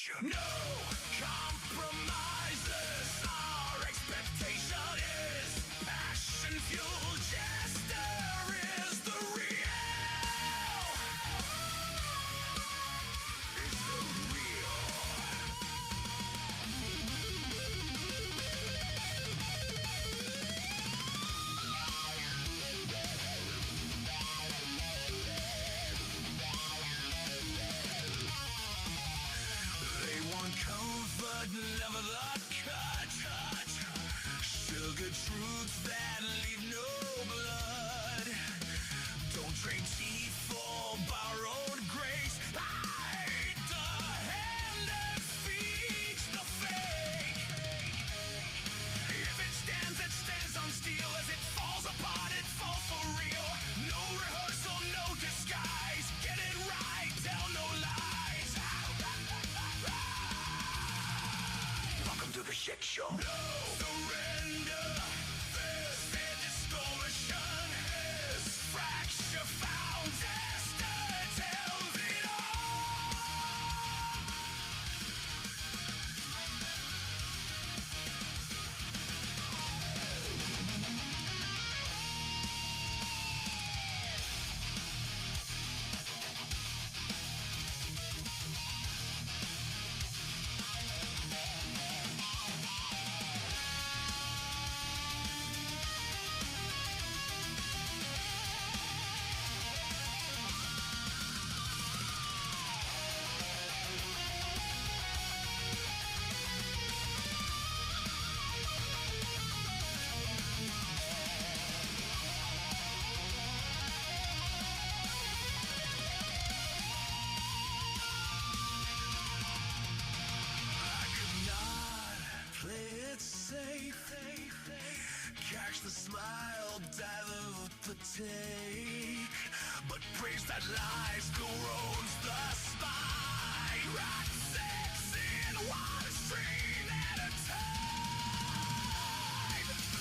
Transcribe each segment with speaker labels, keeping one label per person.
Speaker 1: No compromises. Our expectation is passion fuel. Jester is the real. Is the real. They want comfort, never the cut. Sugar truths that leave no blood. Don't trade tea for borrowed grace. Hide the hand that feeds the fake. If it stands on steel. As it falls apart, it falls for real. No rehearsal, no disguise. Get it right, tell no lies. Welcome to the shit show. No surrender. This distortion is fracture found. Tester tells it all. Play it safe. Catch the smile, dilute the take. But praise that lies corrodes the spine. Rock six in one stream at a time.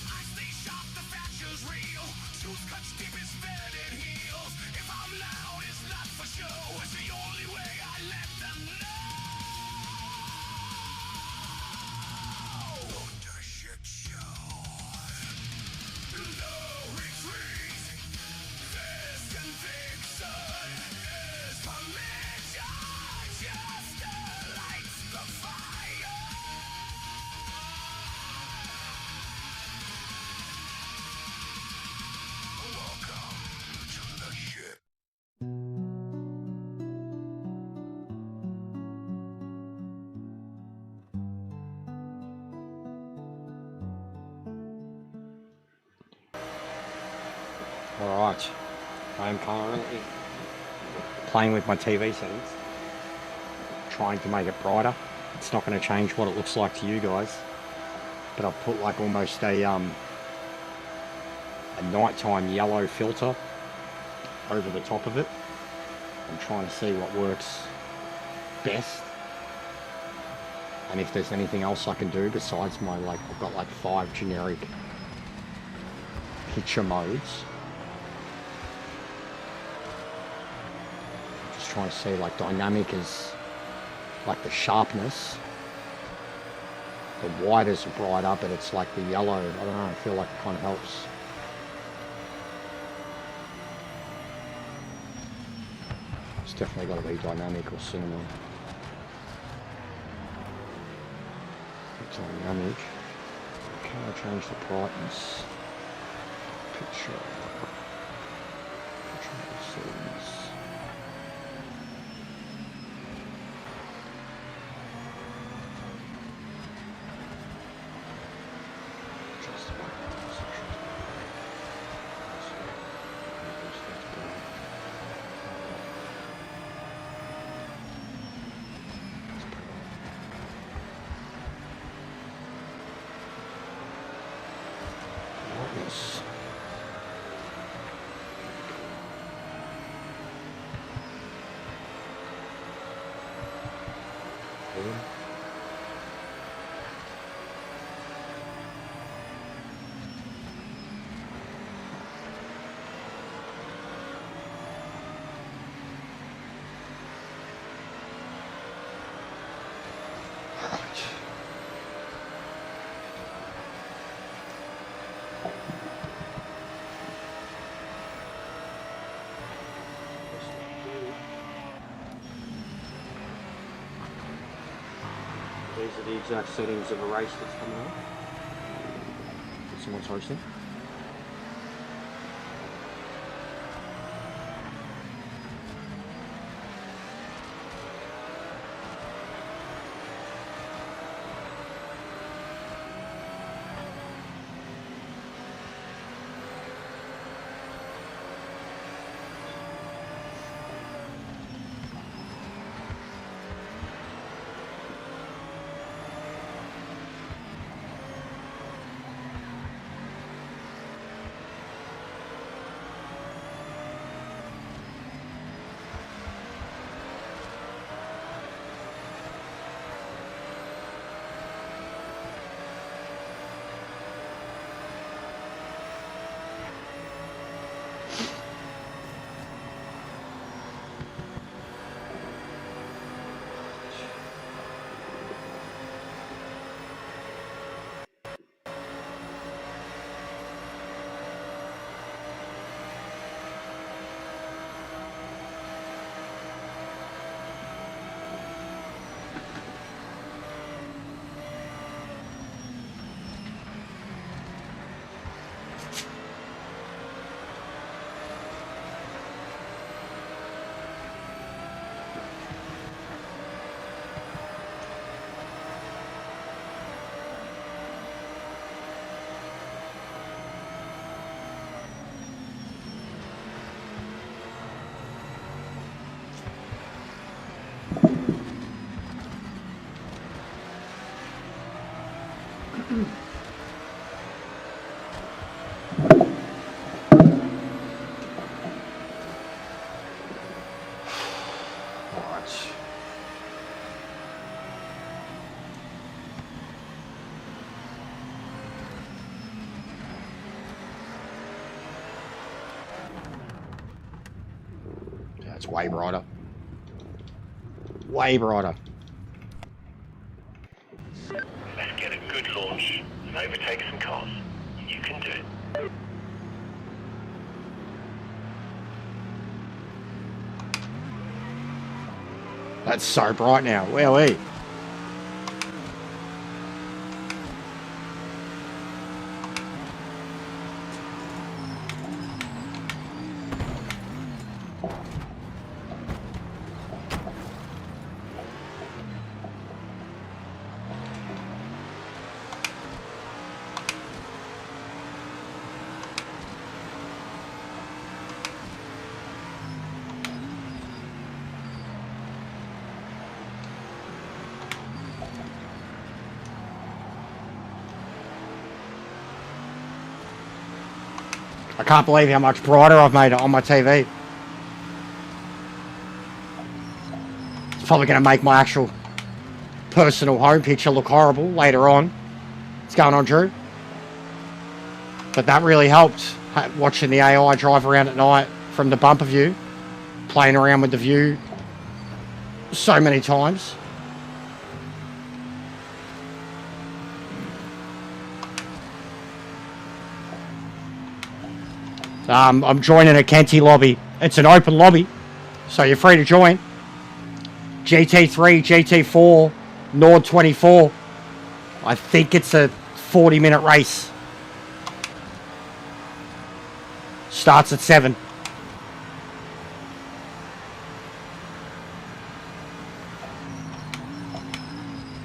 Speaker 1: I stay sharp, the fracture's real. Truth cuts deep, it's fed it heals. If I'm loud, it's not for show. It's the only way I let them know. The shit show. No retreat. This conviction is permission. Just lights the fire. Welcome to the shit.
Speaker 2: Alright, I am currently playing with my TV settings, trying to make it brighter. It's not going to change what it looks like to you guys, but I've put like almost a nighttime yellow filter over the top of it. I'm trying to see what works best, and if there's anything else I can do besides my, like, I've got like 5 generic picture modes. Just trying to see, like, dynamic is like the sharpness, the white is brighter, but it's like the yellow, I don't know, I feel like it kind of helps. It's definitely got to be dynamic or cinema. Dynamic. Can I change the brightness? Picture settings. Just brightness. These are the exact settings of a race that's coming up. Someone's hosting. That's way brighter. Way brighter.
Speaker 3: Let's get a good launch and overtake some cars. You can do it.
Speaker 2: That's so bright now. Wowee. I can't believe how much brighter I've made it on my TV. It's probably going to make my actual personal home picture look horrible later on. What's going on, Drew? But that really helped, watching the AI drive around at night from the bumper view, playing around with the view so many times. I'm joining a Kenty lobby. It's an open lobby, so you're free to join. GT3, GT4, N24. I think it's a 40-minute race. Starts at 7.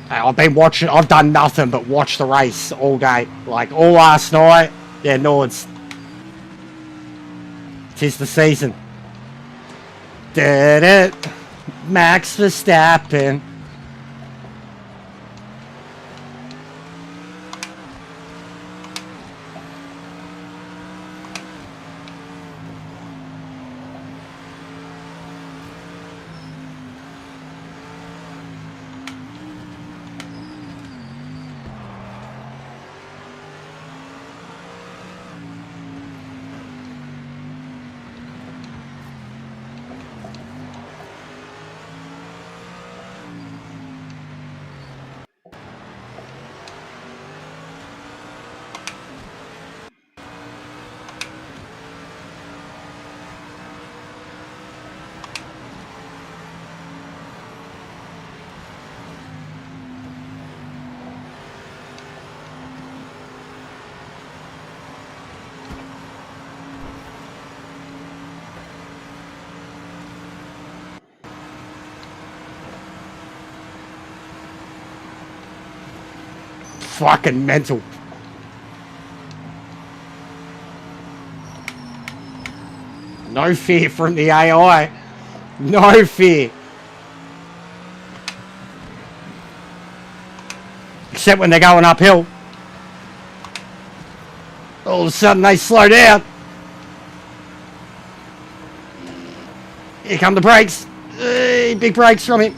Speaker 2: I've been watching. I've done nothing but watch the race all day. Like all last night. Yeah, Nords. 'Tis the season. Did it. Max Verstappen. fucking mental. No fear from the AI. No fear. Except when they're going uphill. All of a sudden they slow down. Here come the brakes. Big brakes from him.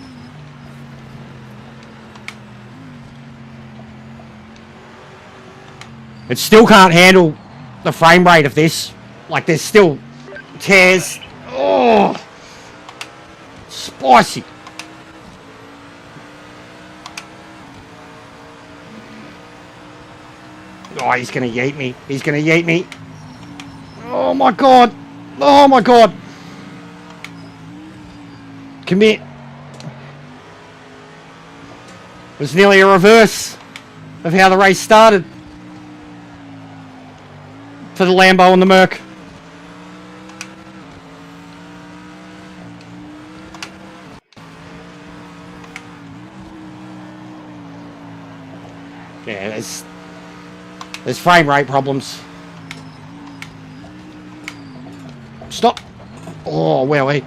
Speaker 2: It still can't handle the frame rate of this. Like, there's still tears. Oh, spicy. Oh, he's going to yeet me. He's going to yeet me. Oh, my God. Oh, my God. Commit. It was nearly a reverse of how the race started for the Lambo and the Merc. Yeah, there's frame rate problems. Stop. Oh, well, hey.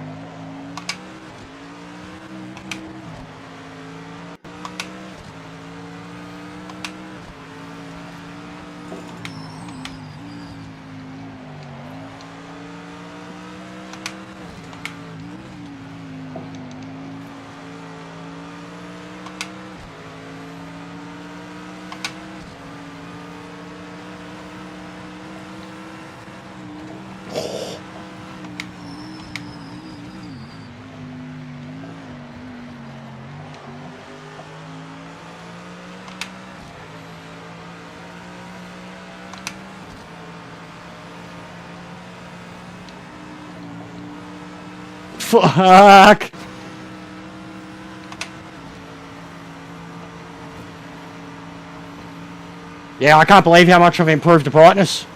Speaker 2: Fuck! Yeah, I can't believe how much I've improved the brightness.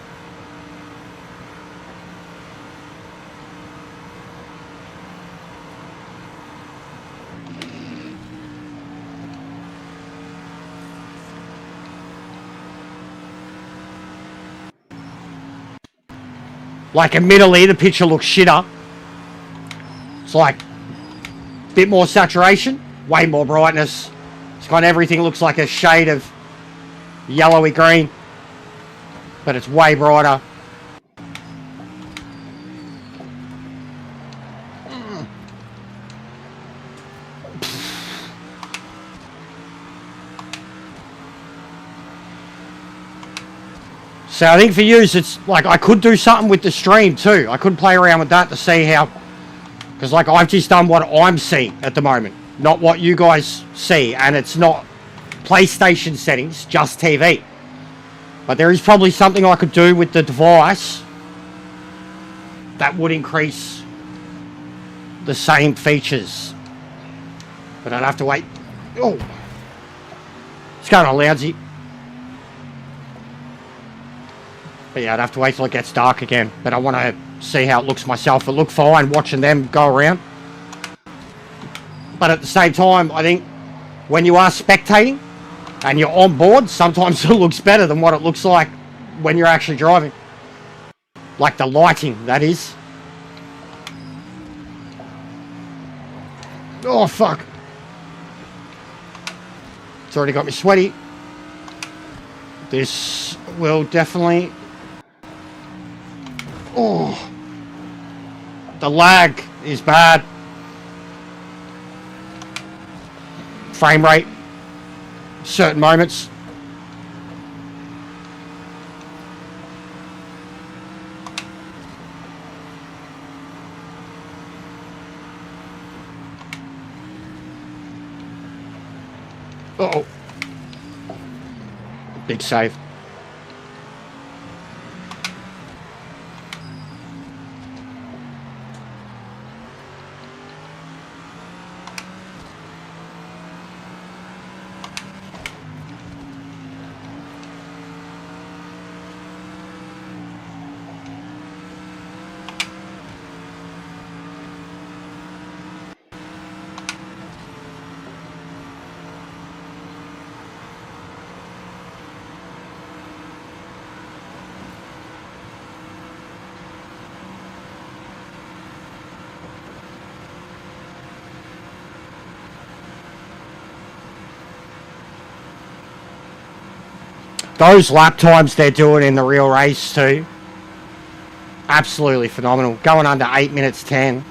Speaker 2: Like, admittedly, the picture looks shitter. It's like a bit more saturation, way more brightness. It's got everything looks like a shade of yellowy green, but it's way brighter. So I think for you, it's like I could do something with the stream too. I could play around with that to see how. Because, like, I've just done what I'm seeing at the moment, not what you guys see. And it's not PlayStation settings, just TV. But there is probably something I could do with the device that would increase the same features. But I'd have to wait. Oh, it's going on lousy. But yeah, I'd have to wait till it gets dark again. But I want to see how it looks myself. It looked fine watching them go around. But at the same time, I think when you are spectating and you're on board, sometimes it looks better than what it looks like when you're actually driving. Like the lighting, that is. Oh, fuck. It's already got me sweaty. This will definitely... Oh, the lag is bad. Frame rate, certain moments. Uh-oh. Big save. Those lap times they're doing in the real race too, absolutely phenomenal. Going under 8 minutes 10.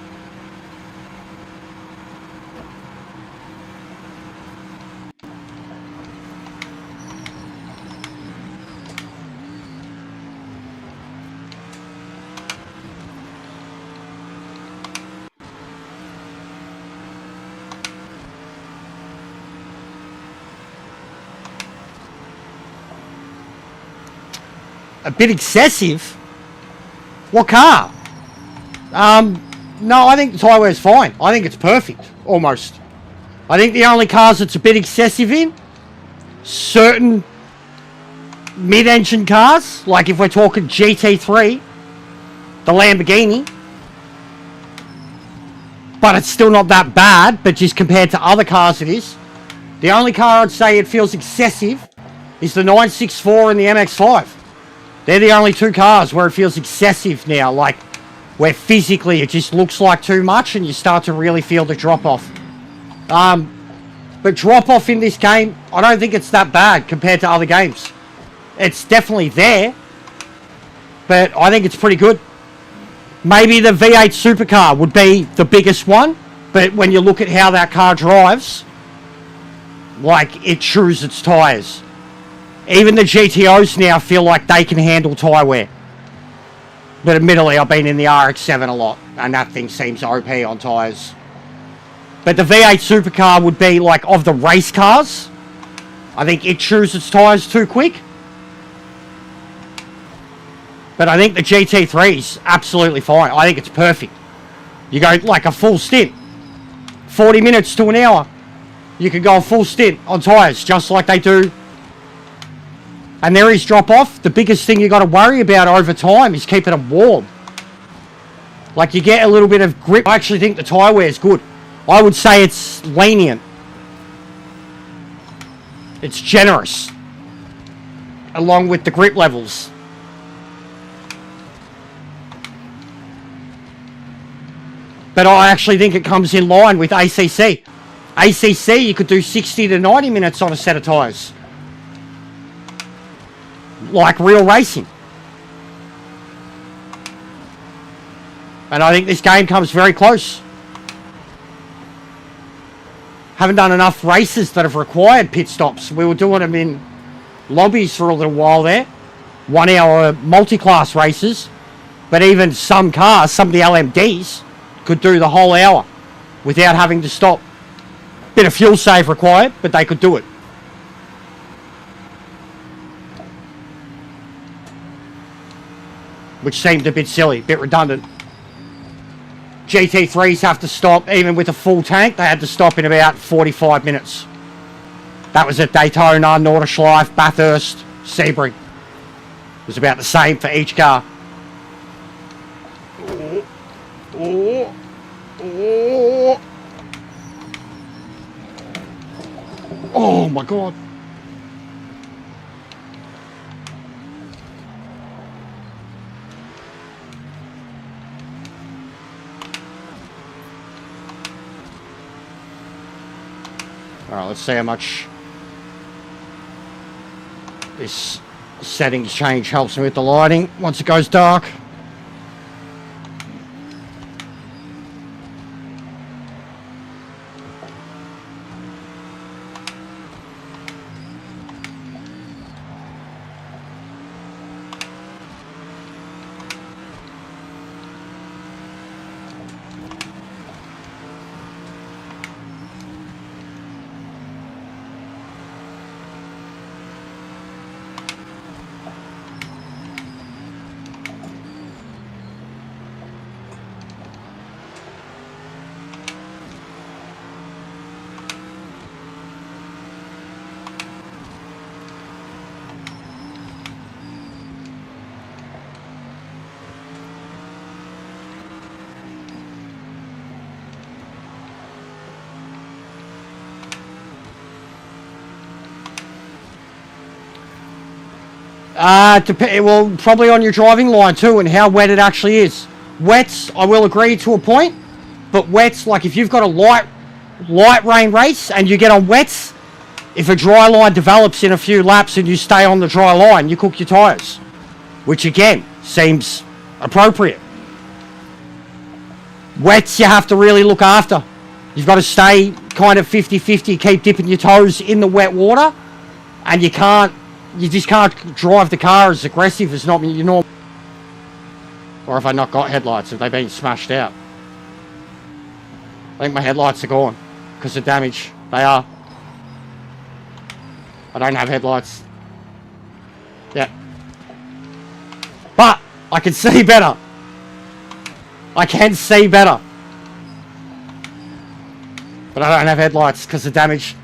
Speaker 2: A bit excessive. What car? No, I think the tyre wear's fine. I think it's perfect, almost. I think the only cars that's a bit excessive in, certain mid-engine cars, like if we're talking GT3, the Lamborghini, but it's still not that bad, but just compared to other cars it is. The only car I'd say it feels excessive is the 964 and the MX-5. They're the only two cars where it feels excessive now, like where physically it just looks like too much and you start to really feel the drop-off. But drop-off in this game, I don't think it's that bad compared to other games. It's definitely there, but I think it's pretty good. Maybe the V8 supercar would be the biggest one, but when you look at how that car drives, like it chews its tyres. Even the GTOs now feel like they can handle tyre wear. But admittedly, I've been in the RX-7 a lot, and that thing seems OP on tyres. But the V8 supercar would be like, of the race cars, I think it chews its tyres too quick. But I think the GT3's absolutely fine. I think it's perfect. You go like a full stint, 40 minutes to an hour. You can go a full stint on tyres, just like they do. And there is drop off. The biggest thing you got to worry about over time is keeping them warm. Like you get a little bit of grip. I actually think the tyre wear is good. I would say it's lenient. It's generous. Along with the grip levels. But I actually think it comes in line with ACC. ACC, you could do 60 to 90 minutes on a set of tyres. Like real racing. And I think this game comes very close. Haven't done enough races that have required pit stops. We were doing them in lobbies for a little while there. 1 hour multi-class races. But even some cars, some of the LMDs, could do the whole hour without having to stop. Bit of fuel save required, but they could do it. Which seemed a bit silly, a bit redundant. GT3s have to stop, even with a full tank, they had to stop in about 45 minutes. That was at Daytona, Nordschleife, Bathurst, Sebring. It was about the same for each car. Oh my God. Alright, let's see how much this settings change helps me with the lighting once it goes dark. Well, probably on your driving line too, and how wet it actually is. Wets, I will agree to a point, but wets, like if you've got a light rain race and you get on wets, If a dry line develops in a few laps and you stay on the dry line, you cook your tyres. Which again, seems appropriate. Wets you have to really look after. You've got to stay kind of 50-50, keep dipping your toes in the wet water. And you just can't drive the car as aggressive as not your normal. Or have I not got headlights? Have they been smashed out? I think my headlights are gone because of damage. They are. I don't have headlights. Yeah. But I can see better. I can see better. But I don't have headlights because of damage.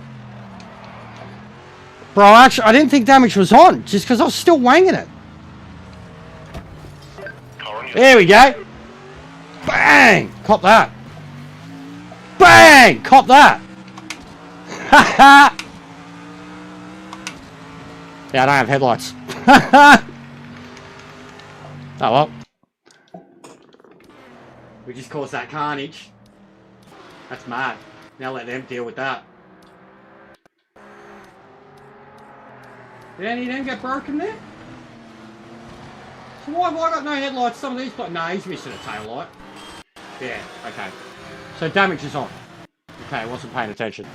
Speaker 2: Bro, actually, I didn't think damage was on just because I was still wanging it. There we go. Bang! Cop that. Bang! Cop that. Ha Yeah, I don't have headlights. Oh well. We just caused that carnage. That's mad. Now let them deal with that. Did any of them get broken there? So why have I got no headlights? Some of these, but no, he's missing a tail light. Yeah, okay. So damage is on. Okay, I wasn't paying attention.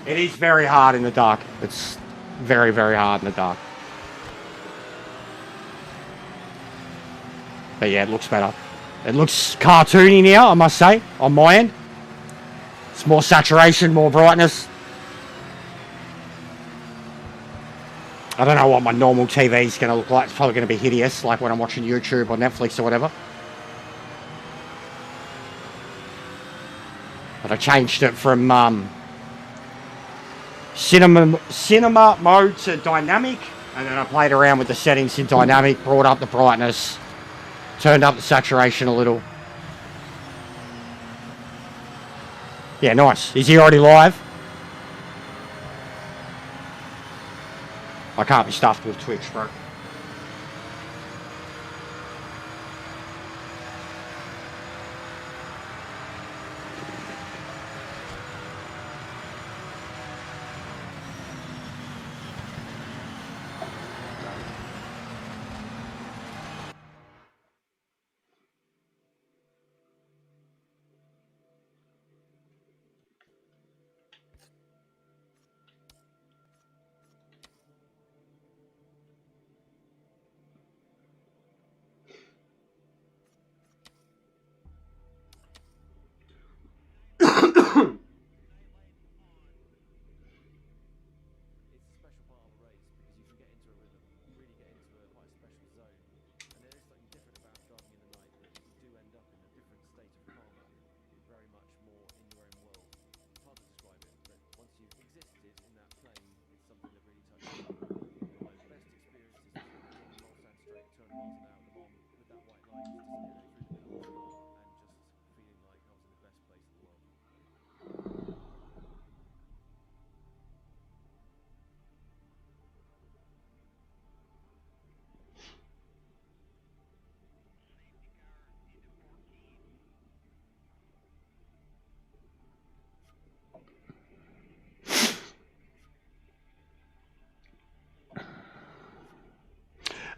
Speaker 2: It is very hard in the dark. It's very, very hard in the dark. But yeah, it looks better. It looks cartoony now, I must say, on my end. It's more saturation, more brightness. I don't know what my normal TV is going to look like. It's probably going to be hideous, like when I'm watching YouTube or Netflix or whatever. But I changed it from cinema mode to dynamic, and then I played around with the settings in dynamic, brought up the brightness, turned up the saturation a little. Yeah, nice. Is he already live? I can't be stuffed with Twitch, bro.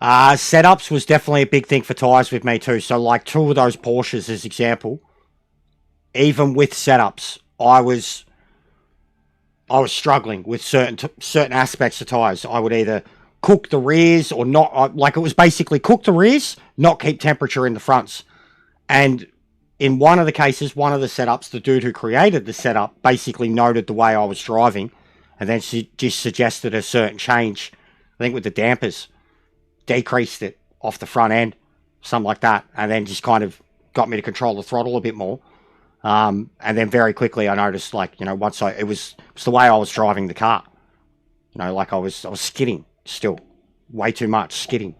Speaker 2: Setups was definitely a big thing for tyres with me too. So like two of those Porsches as example, even with setups, I was struggling with certain aspects of tyres. I would either cook the rears or not. Like it was basically cook the rears, not keep temperature in the fronts. And in one of the cases, one of the setups, the dude who created the setup basically noted the way I was driving and then just suggested a certain change, I think with the dampers. Decreased it off the front end, something like that, and then just kind of got me to control the throttle a bit more. And then very quickly I noticed, like, you know, once it was the way I was driving the car. You know, like I was skidding still. Way too much skidding.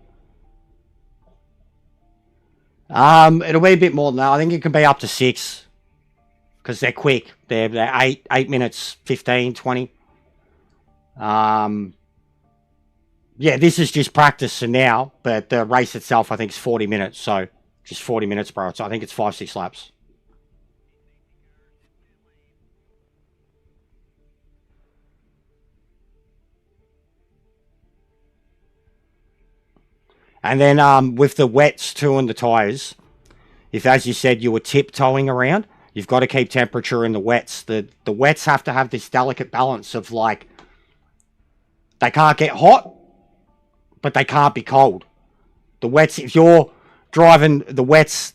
Speaker 2: It'll be a bit more than that. I think it can be up to 6. Because they're quick. They're 8 minutes, 15, 20. Yeah, this is just practice for now, but the race itself I think is 40 minutes, so just 40 minutes, bro. So I think it's 5-6 laps. And then with the wets too on the tyres, if, as you said, you were tiptoeing around, you've got to keep temperature in the wets. The wets have to have this delicate balance of, like, they can't get hot, but they can't be cold. The wets, if you're driving the wets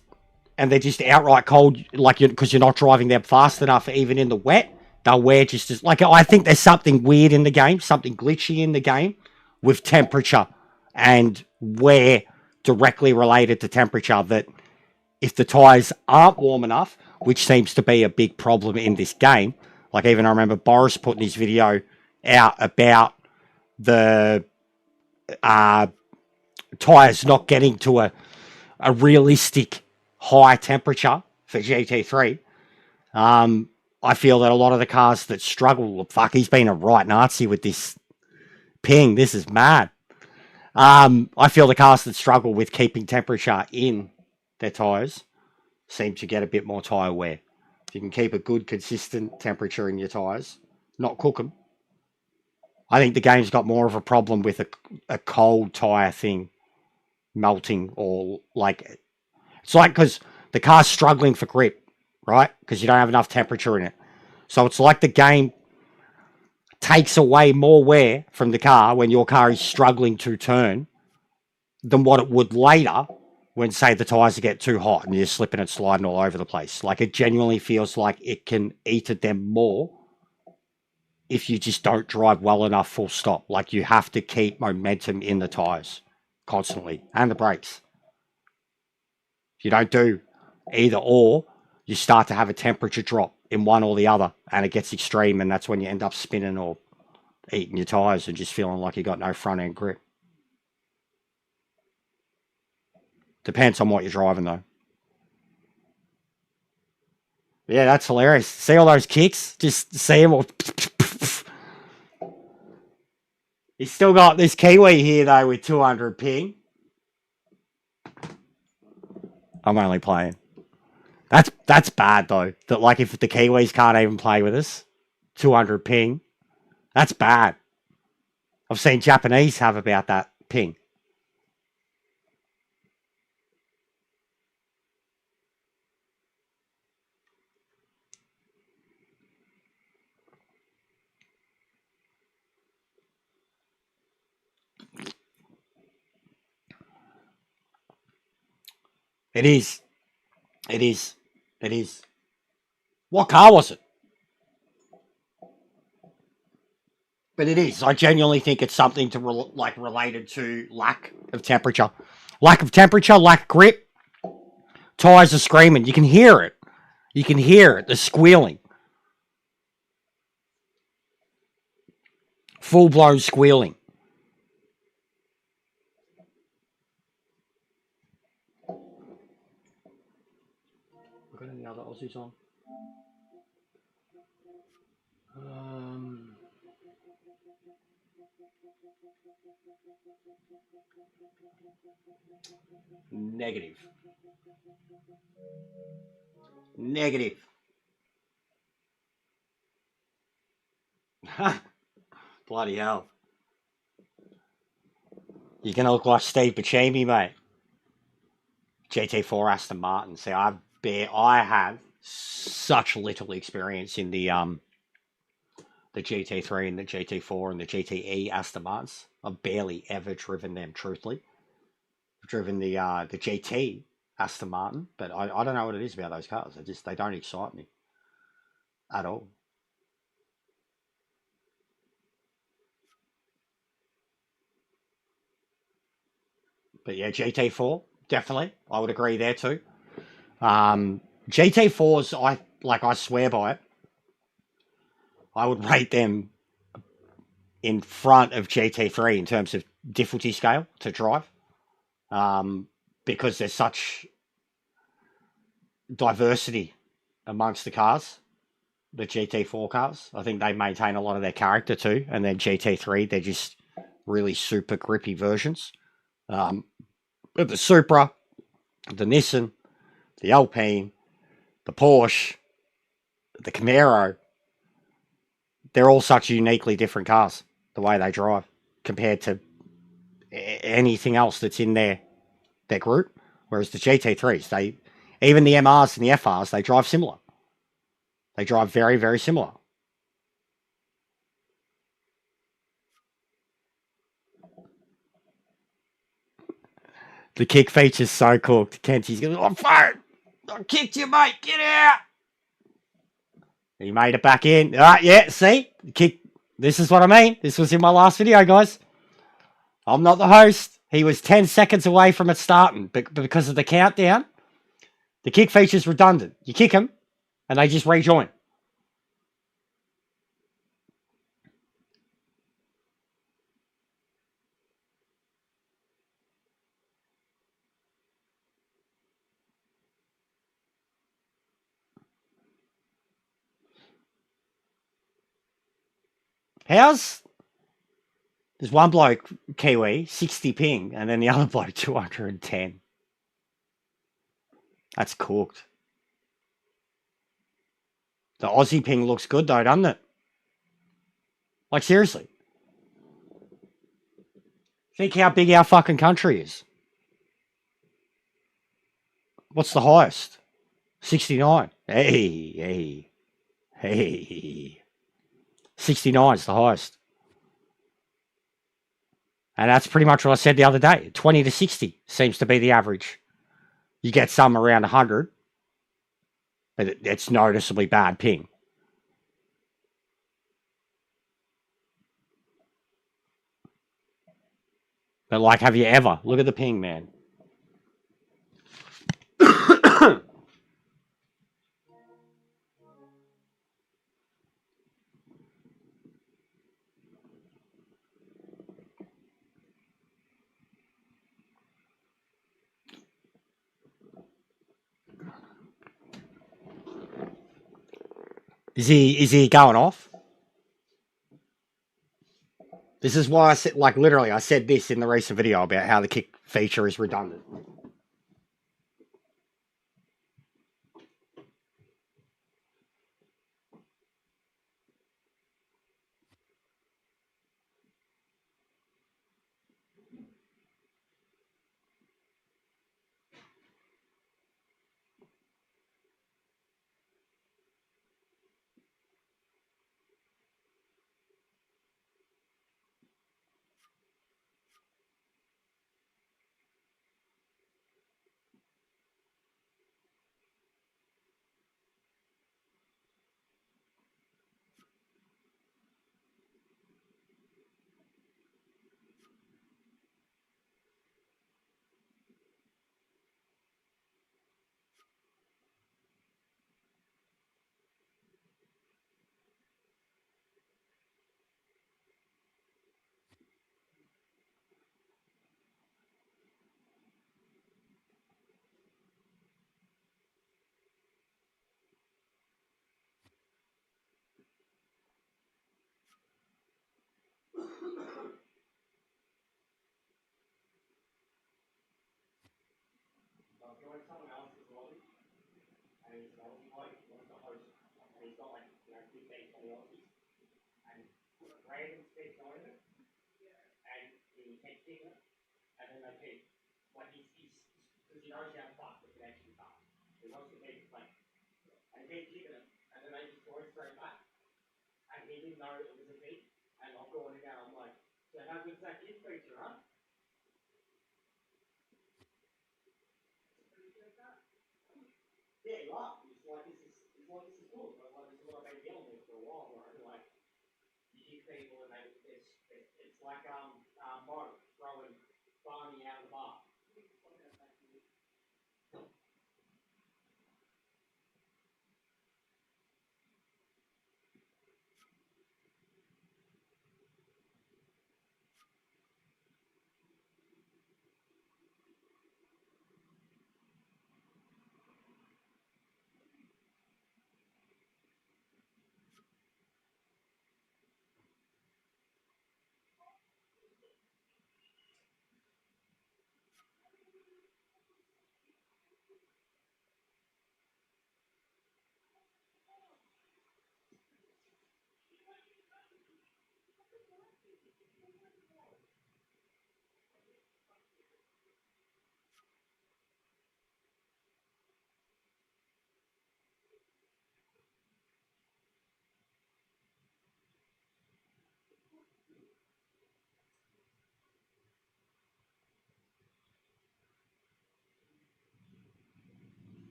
Speaker 2: and they're just outright cold, like, because you're not driving them fast enough, even in the wet, they'll wear just as, like, I think there's something weird in the game, something glitchy in the game with temperature and wear directly related to temperature, that if the tyres aren't warm enough, which seems to be a big problem in this game, like, even I remember Boris putting his video out about the tyres not getting to a realistic high temperature for GT3. I feel that a lot of the cars that struggle, fuck, he's been a right Nazi with this ping. This is mad. I feel the cars that struggle with keeping temperature in their tyres seem to get a bit more tyre wear. If you can keep a good, consistent temperature in your tyres, not cook them. I think the game's got more of a problem with a cold tyre thing melting, or like, it's like, because the car's struggling for grip, right? Because you don't have enough temperature in it. So it's like the game takes away more wear from the car when your car is struggling to turn than what it would later when, say, the tyres get too hot and you're slipping and sliding all over the place. Like, it genuinely feels like it can eat at them more if you just don't drive well enough, full stop. Like, you have to keep momentum in the tyres constantly, and the brakes. If you don't do either or, you start to have a temperature drop in one or the other, and it gets extreme, and that's when you end up spinning or eating your tyres and just feeling like you got no front end grip. Depends on what you're driving, though. Yeah, that's hilarious. See all those kicks? Just see them all. He's still got this Kiwi here, though, with 200 ping. I'm only playing. That's bad, though. That, like, if the Kiwis can't even play with us, 200 ping, that's bad. I've seen Japanese have about that ping. It is. It is. It is. What car was it? But it is. I genuinely think it's something to related to lack of temperature. Lack of temperature, lack of grip. Tyres are screaming. You can hear it. You can hear it. The squealing. Full-blown squealing. Got any other Aussies on? Negative. Negative. Bloody hell. You're going to look like Steve Buscemi, mate. GT4 Aston Martin. See, I have such little experience in the GT3 and the GT4 and the GTE Aston Martins. I've barely ever driven them, truthfully. I've driven the GT Aston Martin, but I don't know what it is about those cars. They don't excite me at all. But yeah, GT4, definitely. I would agree there too. GT4s, I swear by it. I would rate them in front of GT3 in terms of difficulty scale to drive. Because there's such diversity amongst the cars, the GT4 cars. I think they maintain a lot of their character too. And then GT3, they're just really super grippy versions. But the Supra, the Nissan, the Alpine, the Porsche, the Camaro, they're all such uniquely different cars, the way they drive, compared to anything else that's in their group. Whereas the GT3s, even the MRs and the FRs, they drive similar. They drive very, very similar. The kick feature's so cooked. Kenty's going, oh, fuck! I kicked you, mate. Get out! He made it back in. Yeah, see? Kick. This is what I mean. This was in my last video, guys. I'm not the host. He was 10 seconds away from it starting. But because of the countdown, the kick feature's redundant. You kick them, and they just rejoin. There's one bloke, Kiwi, 60 ping, and then the other bloke, 210. That's cooked. The Aussie ping looks good, though, doesn't it? Like, seriously. Think how big our fucking country is. What's the highest? 69. Hey. 69 is the highest. And that's pretty much what I said the other day. 20 to 60 seems to be the average. You get some around 100, but it's noticeably bad ping. But, like, have you ever? Look at the ping, man. Is he going off? This is why I said, like, literally, I said this in the recent video about how the kick feature is redundant.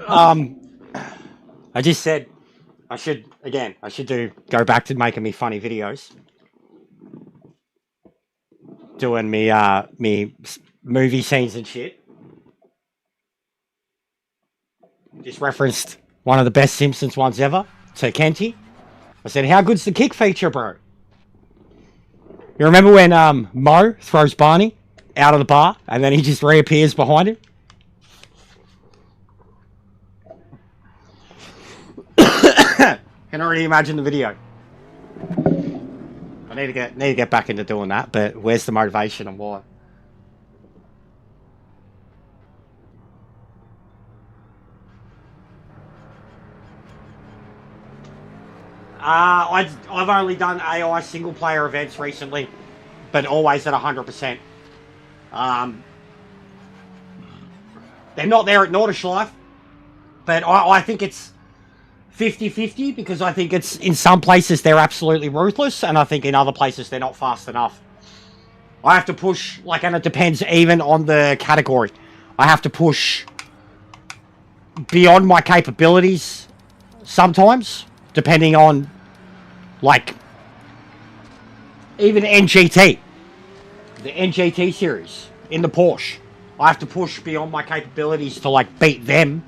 Speaker 2: I just said I should go back to making me funny videos. Doing me movie scenes and shit. Just referenced one of the best Simpsons ones ever to Kenty. I said, how good's the kick feature, bro? You remember when Mo throws Barney out of the bar and then he just reappears behind him? Can already imagine the video. I need to get back into doing that, but where's the motivation and why? I've only done AI single player events recently, but always at 100%. They're not there at Nordschleife, but I think it's 50-50 because I think it's in some places they're absolutely ruthless, and I think in other places they're not fast enough. I have to push, like, and it depends even on the category. I have to push beyond my capabilities sometimes, depending on, like, even NGT, the NGT series in the Porsche. I have to push beyond my capabilities to, like, beat them.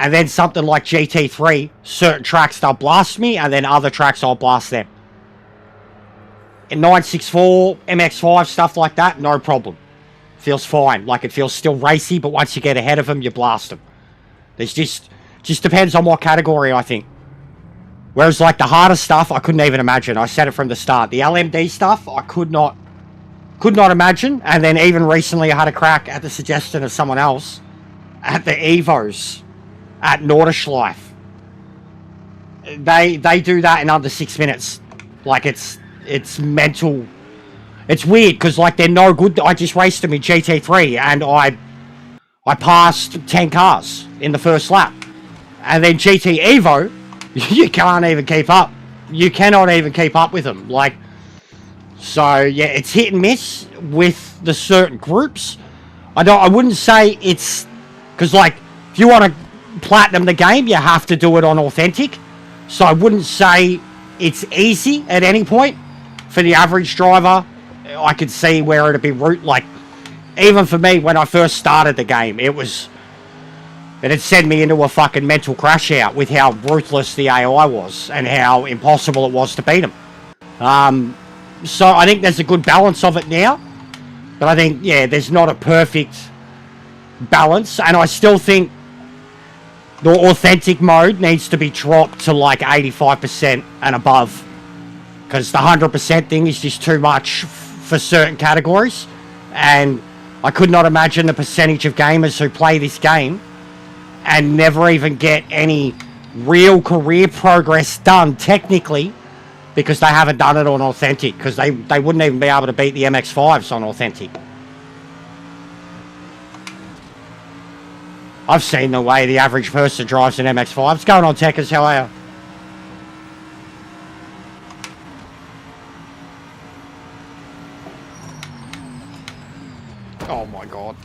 Speaker 2: And then something like GT3, certain tracks they'll blast me, and then other tracks I'll blast them. In 964, MX5, stuff like that, no problem. Feels fine. Like, it feels still racy, but once you get ahead of them, you blast them. There's just depends on what category, I think. Whereas, like, the harder stuff, I couldn't even imagine. I said it from the start. The LMD stuff, I could not imagine. And then even recently, I had a crack at the suggestion of someone else at the Evos at Nordschleife. They do that in under 6 minutes. Like, it's mental. It's weird, because, like, they're no good. I just raced them in GT3, and I passed 10 cars in the first lap. And then GT Evo, you can't even keep up. You cannot even keep up with them. Like, so, yeah, it's hit and miss with the certain groups. I wouldn't say it's... Because, like, if you want to platinum the game, you have to do it on authentic. So I wouldn't say it's easy at any point. For the average driver, I could see where it'd be like, even for me, when I first started the game, it had sent me into a fucking mental crash out with how ruthless the AI was and how impossible it was to beat them. So I think there's a good balance of it now. But I think, yeah, there's not a perfect balance. And I still think the authentic mode needs to be dropped to like 85% and above. Because the 100% thing is just too much for certain categories. And I could not imagine the percentage of gamers who play this game and never even get any real career progress done technically because they haven't done it on authentic. Because they wouldn't even be able to beat the MX-5s on authentic. I've seen the way the average person drives an MX-5. What's going on, Techers? How are you? Oh my god.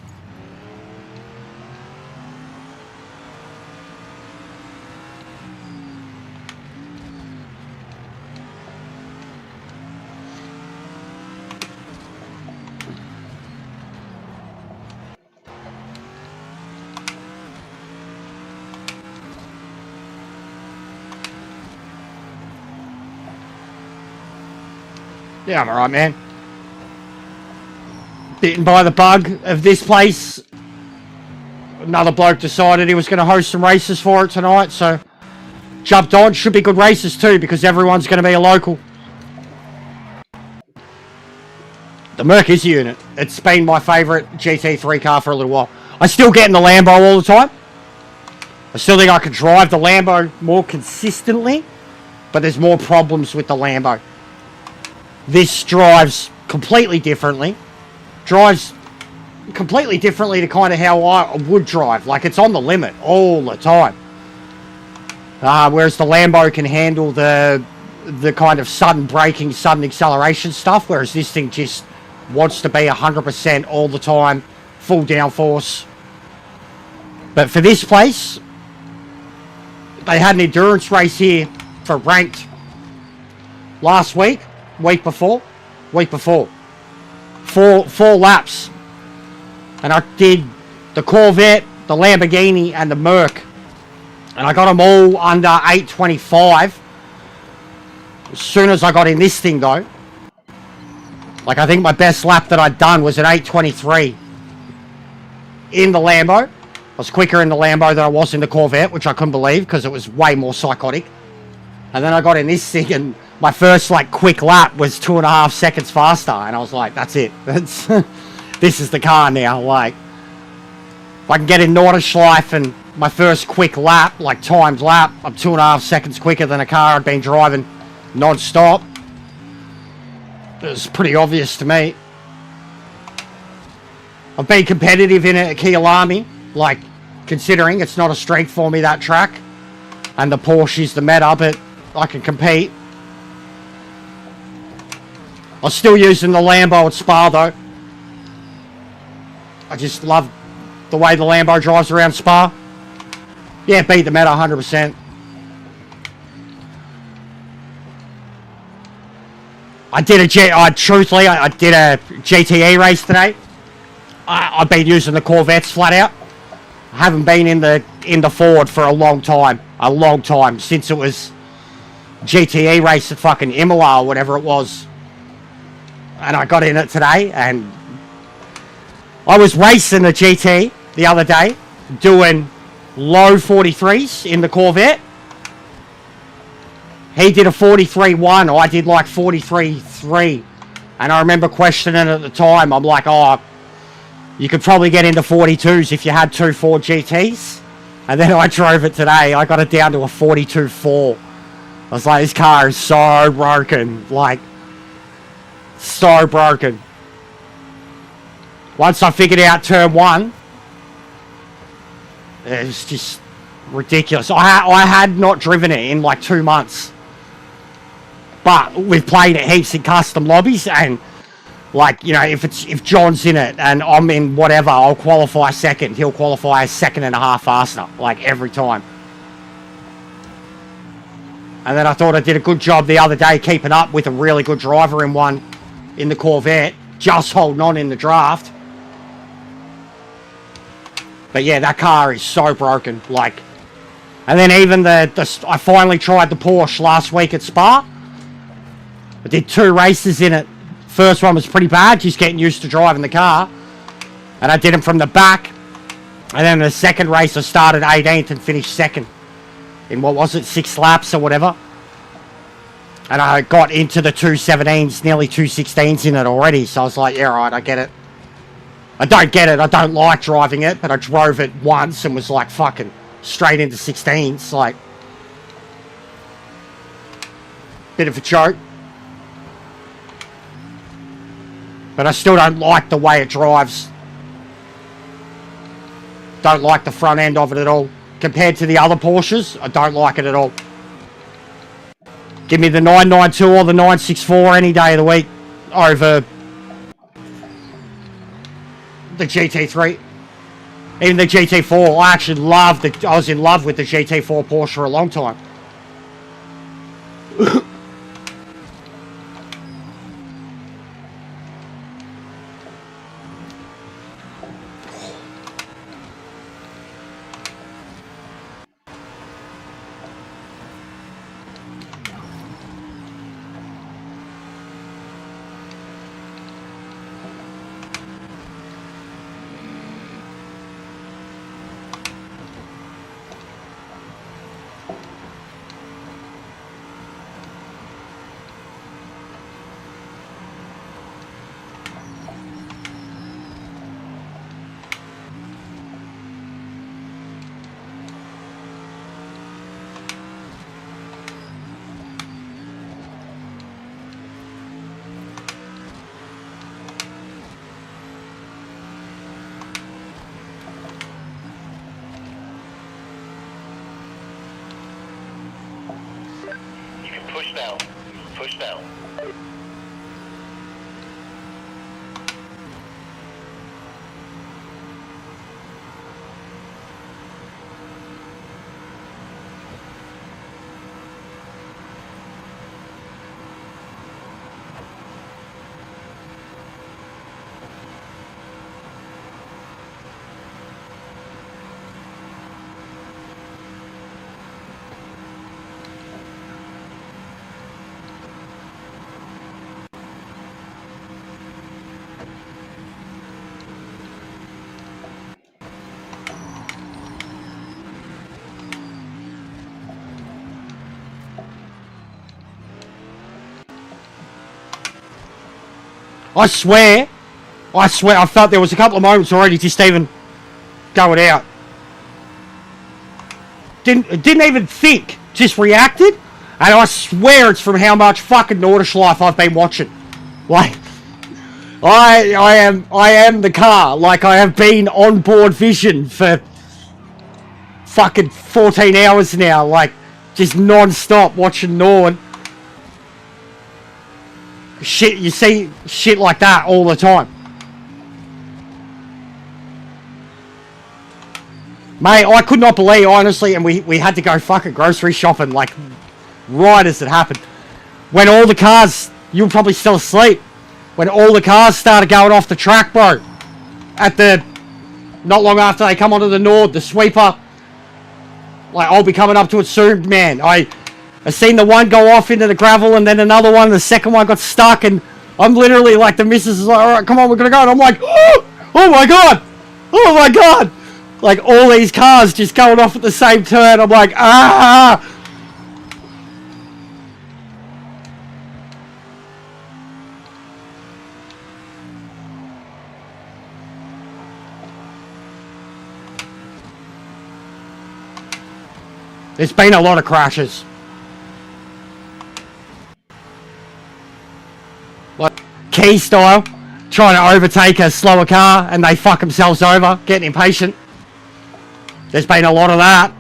Speaker 2: Yeah, I'm alright, man. Bitten by the bug of this place. Another bloke decided he was going to host some races for it tonight, so jumped on. Should be good races too, because everyone's going to be a local. The Merc is a unit. It's been my favourite GT3 car for a little while. I still get in the Lambo all the time. I still think I can drive the Lambo more consistently, but there's more problems with the Lambo. This drives completely differently. Drives completely differently to kind of how I would drive. Like, it's on the limit all the time. Whereas the Lambo can handle the kind of sudden braking, sudden acceleration stuff. Whereas this thing just wants to be 100% all the time. Full downforce. But for this place, they had an endurance race here for ranked last week, week before. Four laps. And I did the Corvette, the Lamborghini, and the Merc. And I got them all under 8:25. As soon as I got in this thing, though, like, I think my best lap that I'd done was at 8:23 in the Lambo. I was quicker in the Lambo than I was in the Corvette, which I couldn't believe because it was way more psychotic. And then I got in this thing, and my first, like, quick lap was 2.5 seconds faster. And I was like, that's it. That's this is the car now. Like, if I can get in Nordschleife and my first quick lap, like timed lap, I'm 2.5 seconds quicker than a car I'd been driving non-stop. It was pretty obvious to me. I've been competitive in it at Kyalami, like, considering it's not a strength for me, that track, and the Porsche's the meta, but I can compete. I'm still using the Lambo at Spa, though. I just love the way the Lambo drives around Spa. Yeah, beat the meta 100%. I did a GTE race today. I've been using the Corvettes flat out. I haven't been in the Ford for a long time, since it was GTE race at fucking Imola or whatever it was. And I got in it today, and I was racing the GT the other day, doing low 43s in the Corvette. He did a 43.1, I did like 43.3. And I remember questioning at the time, I'm like, oh, you could probably get into 42s if you had two Ford GTs. And then I drove it today, I got it down to a 42.4. I was like, this car is so broken, like, so broken. Once I figured out turn one, it was just ridiculous. I had not driven it in like 2 months. But we've played it heaps in custom lobbies, and, like, you know, if John's in it and I'm in whatever, I'll qualify second. He'll qualify a second and a half faster, like, every time. And then I thought I did a good job the other day keeping up with a really good driver in the Corvette, just holding on in the draft. But yeah, that car is so broken, like. And then even I finally tried the Porsche last week at Spa. I did 2 races in it. First one was pretty bad, just getting used to driving the car. And I did them from the back. And then the second race I started 18th and finished second. In what was it, 6 laps or whatever. And I got into the 217s, nearly 216s in it already. So I was like, yeah, right, I get it. I don't get it, I don't like driving it, but I drove it once and was like fucking straight into 16s, like. Bit of a joke. But I still don't like the way it drives. Don't like the front end of it at all. Compared to the other Porsches, I don't like it at all. Give me the 992 or the 964 any day of the week over the GT3. Even the GT4, I actually loved it. I was in love with the GT4 Porsche for a long time.
Speaker 3: Push now. Push now.
Speaker 2: I swear, I felt there was a couple of moments already just even going out. Didn't even think, just reacted, and I swear it's from how much fucking Nordishlife I've been watching. Like, I am the car. Like, I have been on board vision for fucking 14 hours now, like, just non-stop watching Nord. Shit, you see shit like that all the time. Mate, I could not believe, honestly, and we had to go fucking grocery shopping, like, right as it happened. When all the cars, you were probably still asleep, when all the cars started going off the track, bro. Not long after they come onto the Nord, the sweeper. Like, I'll be coming up to it soon, man. I seen the one go off into the gravel, and then another one, the second one got stuck, and I'm literally like, the missus is like, alright, come on, we're gonna go. And I'm like, oh my god! Oh my god! Like, all these cars just going off at the same turn. I'm like, ah! There's been a lot of crashes. Like, key style, trying to overtake a slower car and they fuck themselves over, getting impatient. There's been a lot of that.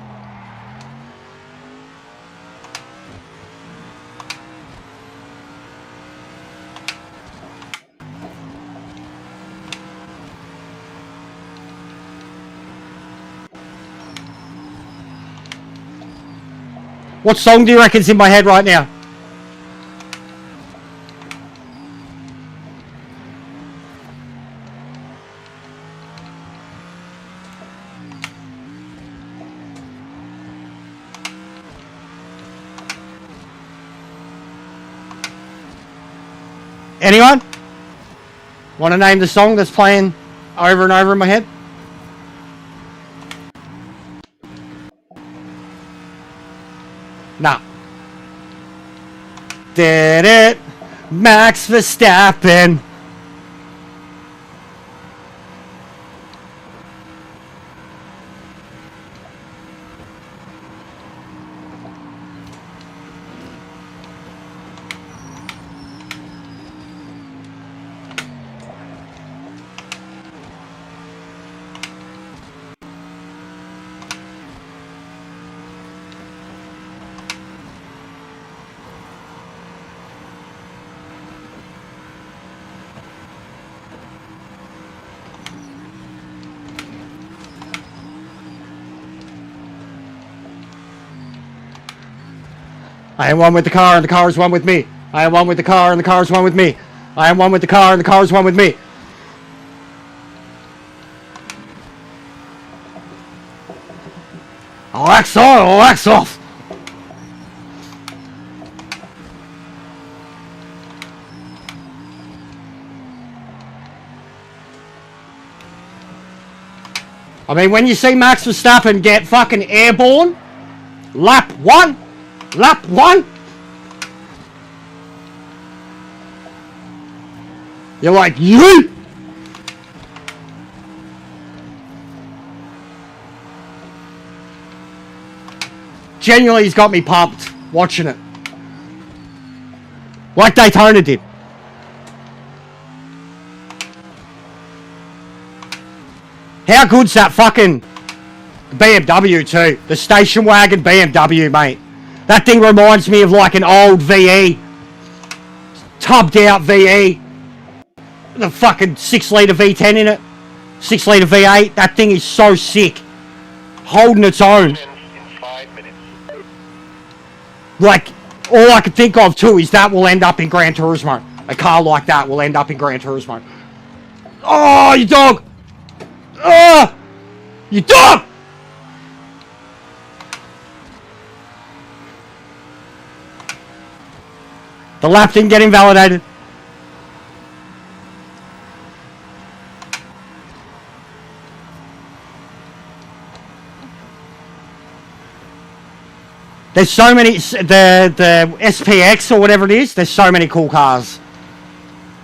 Speaker 2: What song do you reckon's in my head right now? Anyone? Want to name the song that's playing over and over in my head? Nah. Did it, Max Verstappen. I am one with the car and the car is one with me. I am one with the car and the car is one with me. I am one with the car and the car is one with me. Relax on, relax off. I mean, when you see Max Verstappen get fucking airborne, lap one, you're like, you. Genuinely, he's got me pumped watching it. Like Daytona did. How good's that fucking BMW too? The station wagon BMW, mate. That thing reminds me of like an old VE. Tubbed out VE. The fucking 6-litre V10 in it. 6-litre V8. That thing is so sick. Holding its own.
Speaker 3: In 5 minutes.
Speaker 2: Like, all I can think of too is that will end up in Gran Turismo. A car like that will end up in Gran Turismo. Oh, you dog! Oh! You dog! The lap didn't get invalidated. There's so many, the SPX or whatever it is, there's so many cool cars.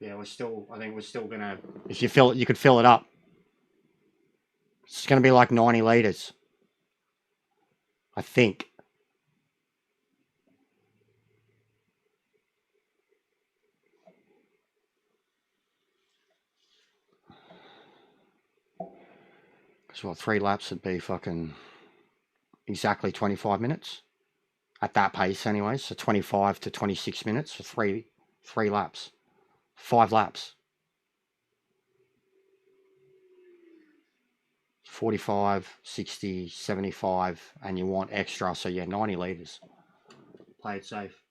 Speaker 2: Yeah, I think we're still gonna, if you fill it, you could fill it up. It's gonna be like 90 litres. I think. So what, 3 laps would be fucking exactly 25 minutes? At that pace anyway, so 25 to 26 minutes for three laps. 5 laps. 45, 60, 75, and you want extra, so yeah, 90 litres. Play it safe.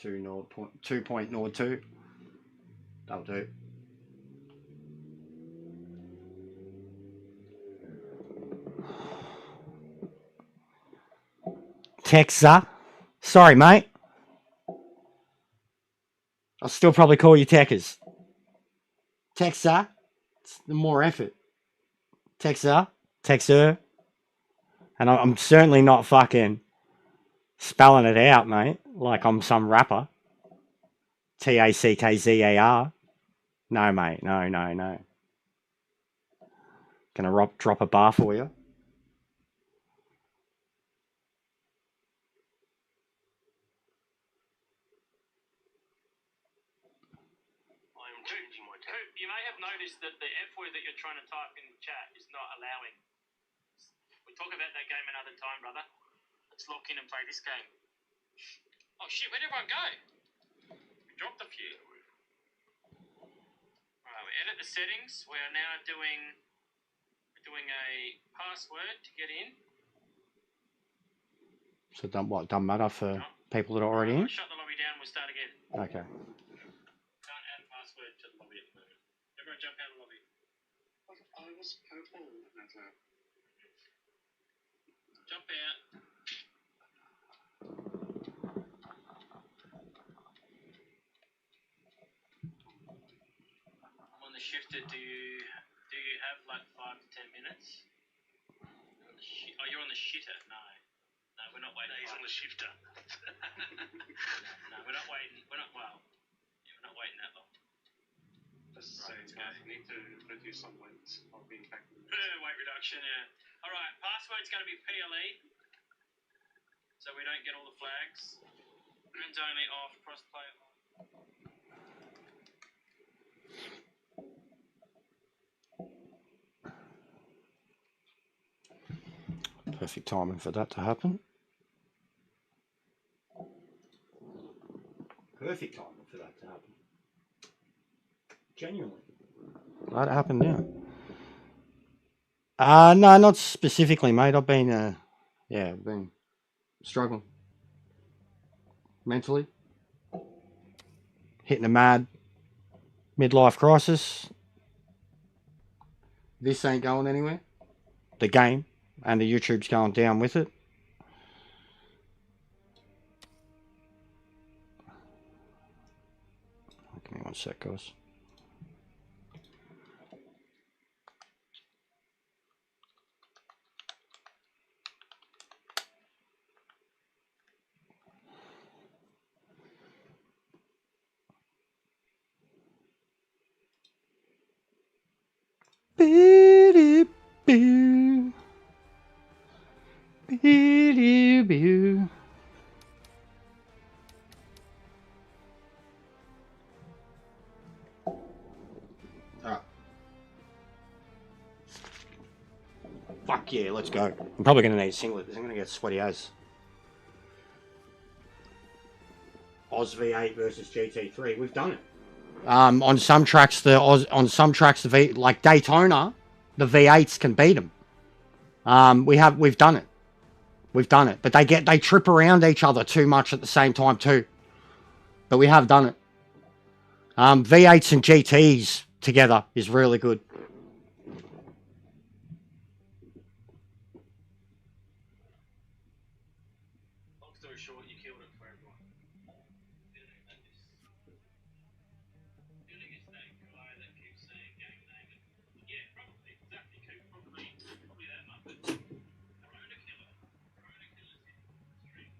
Speaker 2: Two point nord 2. That'll do. Texa. Sorry, mate. I'll still probably call you Techers. Texa. It's more effort. Texa. Texer. And I'm certainly not fucking spelling it out, mate, like I'm some rapper. Tackzar. No, mate. No. Gonna drop a bar for you.
Speaker 4: You may have noticed that the F word that you're trying to type in the chat is not allowing. We'll talk about that game another time, brother. Let's lock in and play this game. Oh shit, where'd everyone go? We dropped a few. Alright, we edit the settings. We are now doing a password to get in.
Speaker 2: So doesn't matter for people that are already in?
Speaker 4: Shut the lobby down, we'll start again.
Speaker 2: Okay.
Speaker 4: Can't add password to the lobby at the moment. Everyone jump out of the lobby.
Speaker 5: I was purple.
Speaker 4: Jump out. I'm on the shifter. Do you have like 5 to 10 minutes? Oh, you're on the shitter. No, we're not waiting. No, he's on the shifter. no, we're not waiting. We're not waiting that long.
Speaker 5: So I need to reduce some weight. I'll be back.
Speaker 4: Weight reduction, yeah. All right, password's going to be PLE, so we don't get all the flags. Friends only off, crossplay on.
Speaker 2: Perfect timing for that to happen. Perfect timing for that to happen. Genuinely. That happened now. No, not specifically, mate. I've been, I've been struggling mentally, hitting a mad midlife crisis. This ain't going anywhere. The game and the YouTube's going down with it. Give me 1 sec, guys. Boo-doo-boo. Boo-doo-boo. Alright. Fuck yeah, let's go. I'm probably going to need a singlet because I'm going to get sweaty as. Oz V8 versus GT3. We've done it. On some tracks, like Daytona, the V8s can beat them. We've done it. We've done it. But they trip around each other too much at the same time too. But we have done it. V8s and GTs together is really good.
Speaker 4: Long story short, you killed it for everyone. Feeling it's that guy that keeps saying game name. Yeah, probably, exactly, Coop. Probably that muppet. Corona killer. Corona killer's in streams.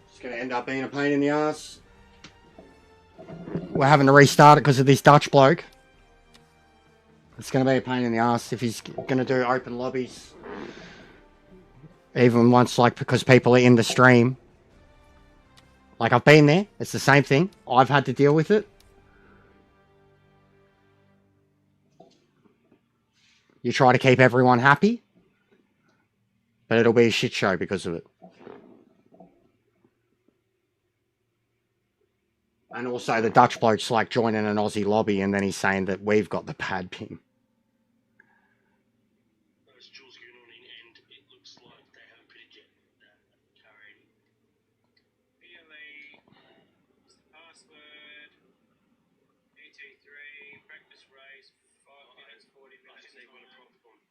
Speaker 2: It's going to end up being a pain in the ass. We're having to restart it because of this Dutch bloke. It's going to be a pain in the ass if he's going to do open lobbies. Even once, like, because people are in the stream. Like, I've been there. It's the same thing. I've had to deal with it. You try to keep everyone happy. But it'll be a shit show because of it. And also the Dutch bloke's like joining an Aussie lobby and then he's saying that we've got the pad ping.
Speaker 3: There's Jules going on in, and it looks like they haven't put it yet. Karen.
Speaker 4: PLE, password, ET3, practice race, 5 minutes, 40
Speaker 3: I
Speaker 4: minutes.
Speaker 3: think they've got a problem.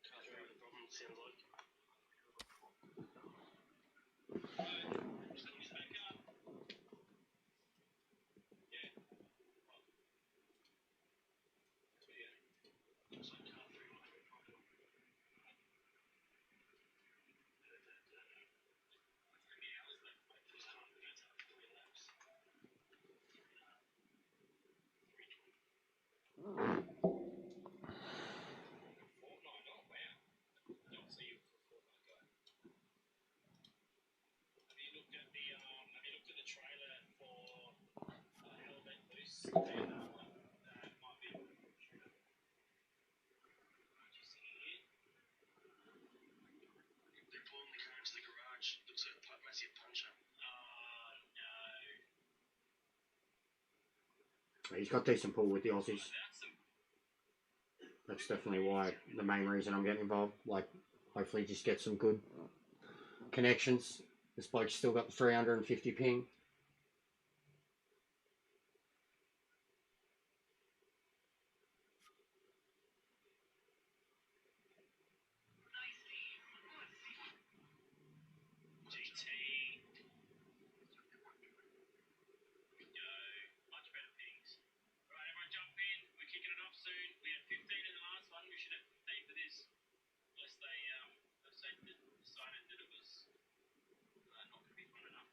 Speaker 3: Can't throw the problem, it sounds like. They're pulling the car into the garage. Looks like a massive puncher.
Speaker 2: He's got decent pull with the Aussies. That's definitely why, the main reason I'm getting involved. Like, hopefully just get some good connections. This bloke's still got the 350 ping.
Speaker 4: GT. Much better pings. Right, everyone jump in. We're kicking it off soon. We had 15 in the last one. We should have 15 for this. Unless they decided that it was not going to be fun enough.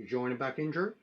Speaker 2: You joining back in, Drew?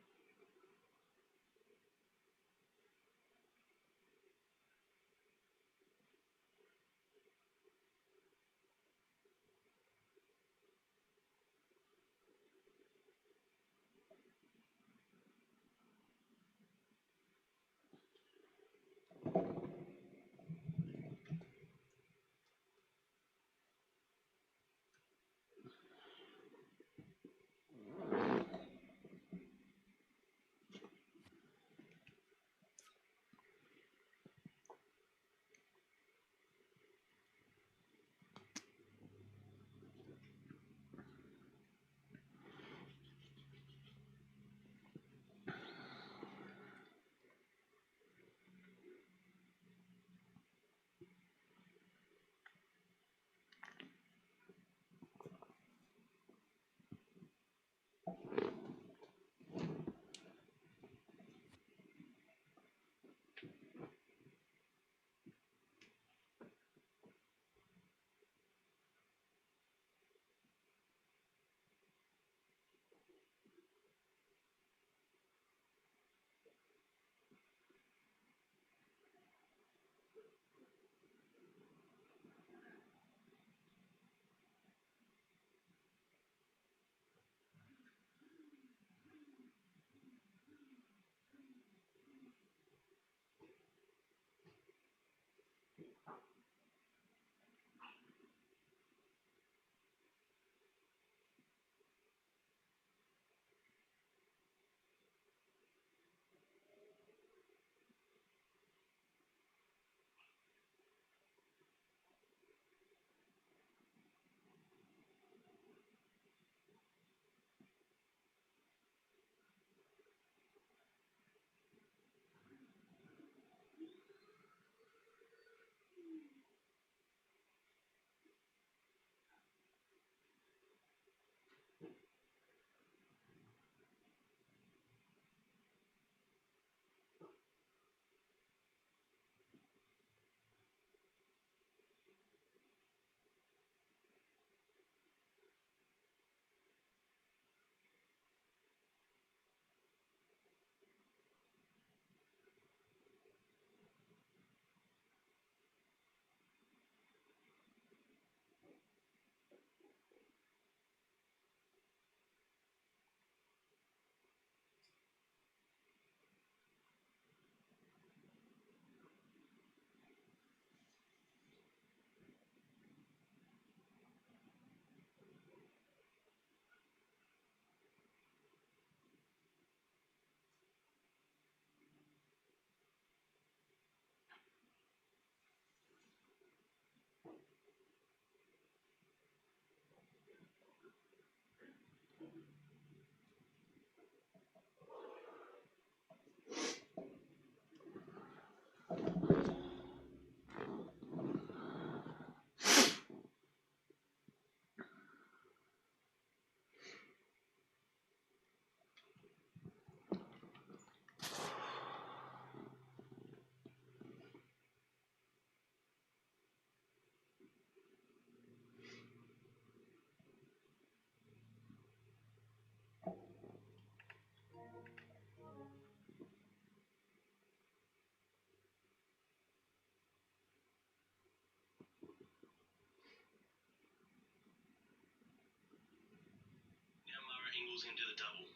Speaker 4: Now Mara Ingles can do the double.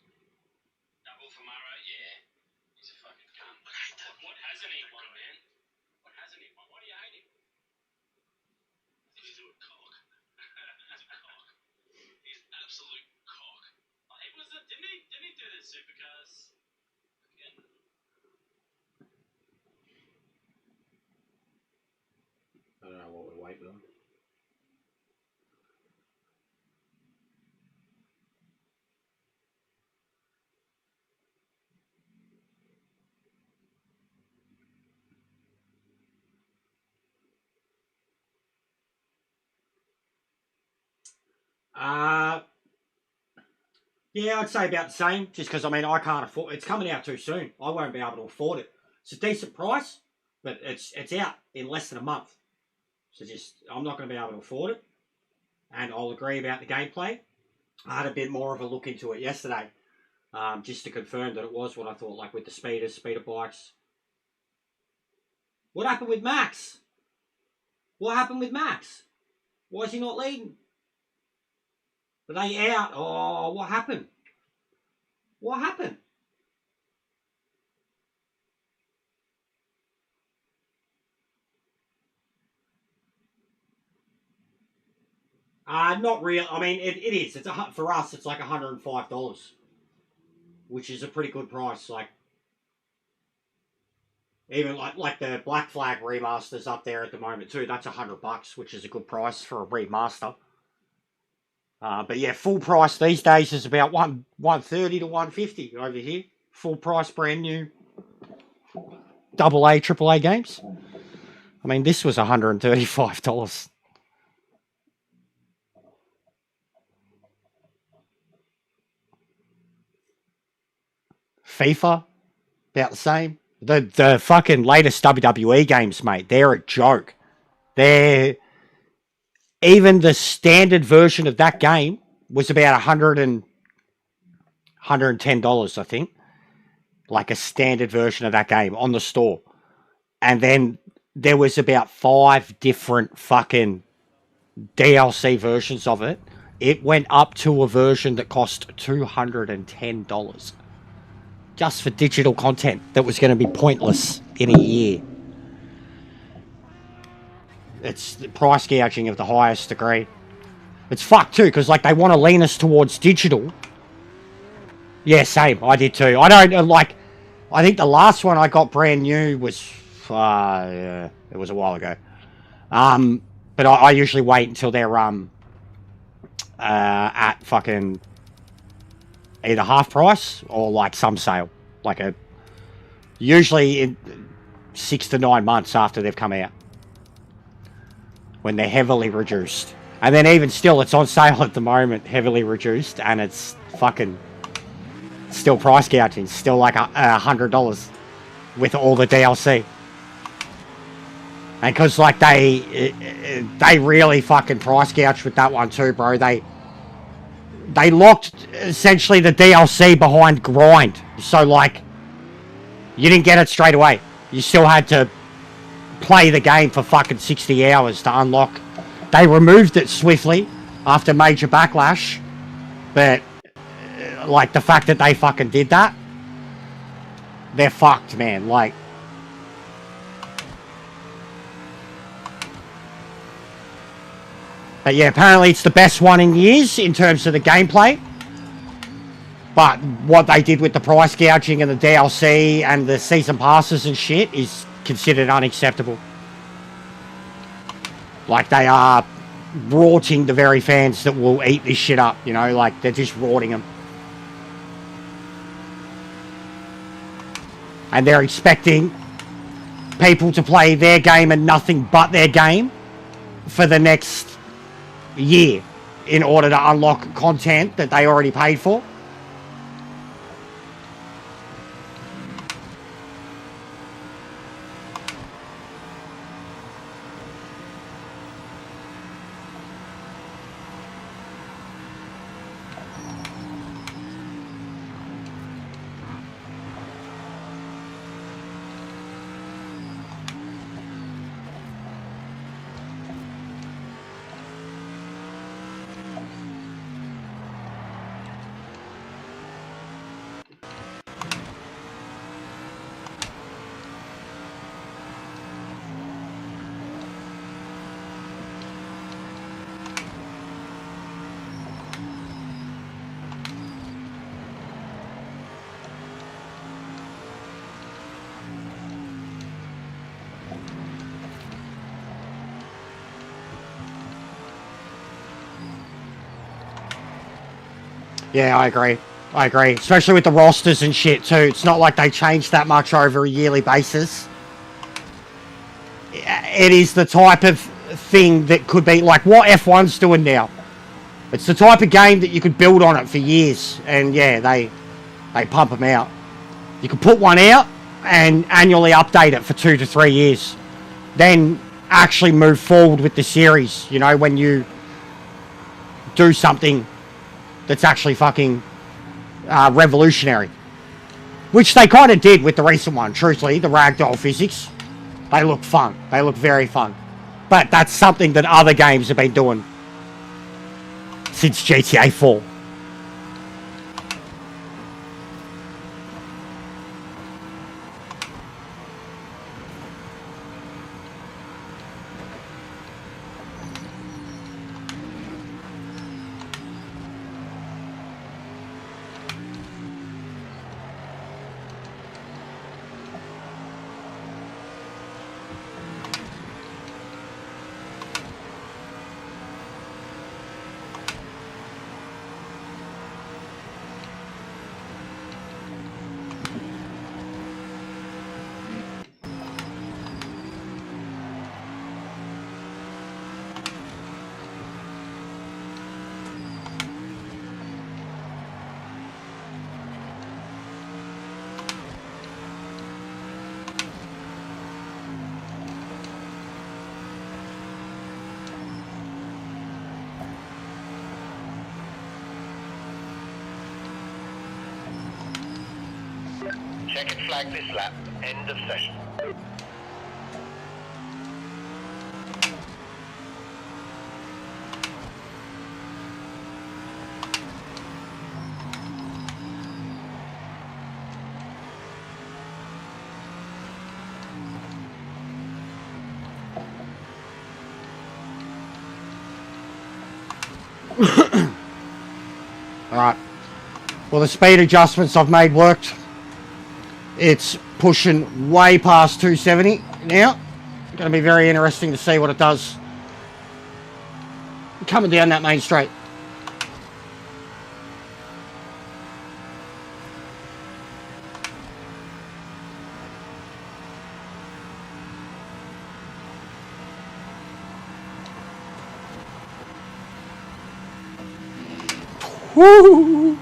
Speaker 4: Double for Mara? Yeah. He's a fucking cunt. I hate that. What hasn't he won, man? What hasn't he won? Why do you hate him? He's a cock. He's a cock. He's an absolute cock. Oh, he was didn't he do the supercars? Again.
Speaker 2: I don't know what we're waiting on. Yeah, I'd say about the same, just because, I mean, I can't afford it's coming out too soon. I won't be able to afford it. It's a decent price, but it's out in less than a month. So I'm not going to be able to afford it. And I'll agree about the gameplay. I had a bit more of a look into it yesterday. just to confirm that it was what I thought, like with the speeder bikes. What happened with Max? What happened with Max? Why is he not leading? Are they out? Oh, what happened? What happened? Not real. I mean, it is. It's for us. It's like $105, which is a pretty good price. Like, even like the Black Flag remasters up there at the moment too. That's $100, which is a good price for a remaster. But yeah, full price these days is about $130 to $150 over here. Full price, brand new AA, AAA games. I mean, this was $135. FIFA, about the same. The fucking latest WWE games, mate, they're a joke. Even the standard version of that game was about $110, I think. Like a standard version of that game on the store. And then there was about 5 different fucking DLC versions of it. It went up to a version that cost $210. Just for digital content that was going to be pointless in a year. It's the price gouging of the highest degree. It's fucked too, because like they want to lean us towards digital. Yeah, same. I did too. I don't like. I think the last one I got brand new was. Yeah, it was a while ago. But I usually wait until they're at fucking either half price or like some sale, like usually in 6 to 9 months after they've come out, when they're heavily reduced. And then even still, it's on sale at the moment, heavily reduced, and it's fucking still price gouging, still like $100 with all the DLC. And because like they really fucking price gouged with that one too, bro. They locked essentially the DLC behind grind. So, like, you didn't get it straight away. You still had to play the game for fucking 60 hours to unlock. They removed it swiftly after major backlash. But, like, the fact that they fucking did that, they're fucked, man. Like, but yeah, apparently it's the best one in years in terms of the gameplay. But what they did with the price gouging and the DLC and the season passes and shit is considered unacceptable. Like, they are rorting the very fans that will eat this shit up, you know? Like, they're just rorting them. And they're expecting people to play their game and nothing but their game for the next year in order to unlock content that they already paid for. Yeah, I agree. I agree. Especially with the rosters and shit, too. It's not like they change that much over a yearly basis. It is the type of thing that could be like what F1's doing now. It's the type of game that you could build on it for years. And yeah, they pump them out. You could put one out and annually update it for 2 to 3 years. Then actually move forward with the series, you know, when you do something that's actually fucking revolutionary. Which they kind of did with the recent one, truthfully, the ragdoll physics. They look fun. They look very fun. But that's something that other games have been doing since GTA 4.
Speaker 3: Check and flag this lap. End of session.
Speaker 2: Alright. Well, the speed adjustments I've made worked. It's pushing way past 270 now. Going to be very interesting to see what it does coming down that main straight. Woo!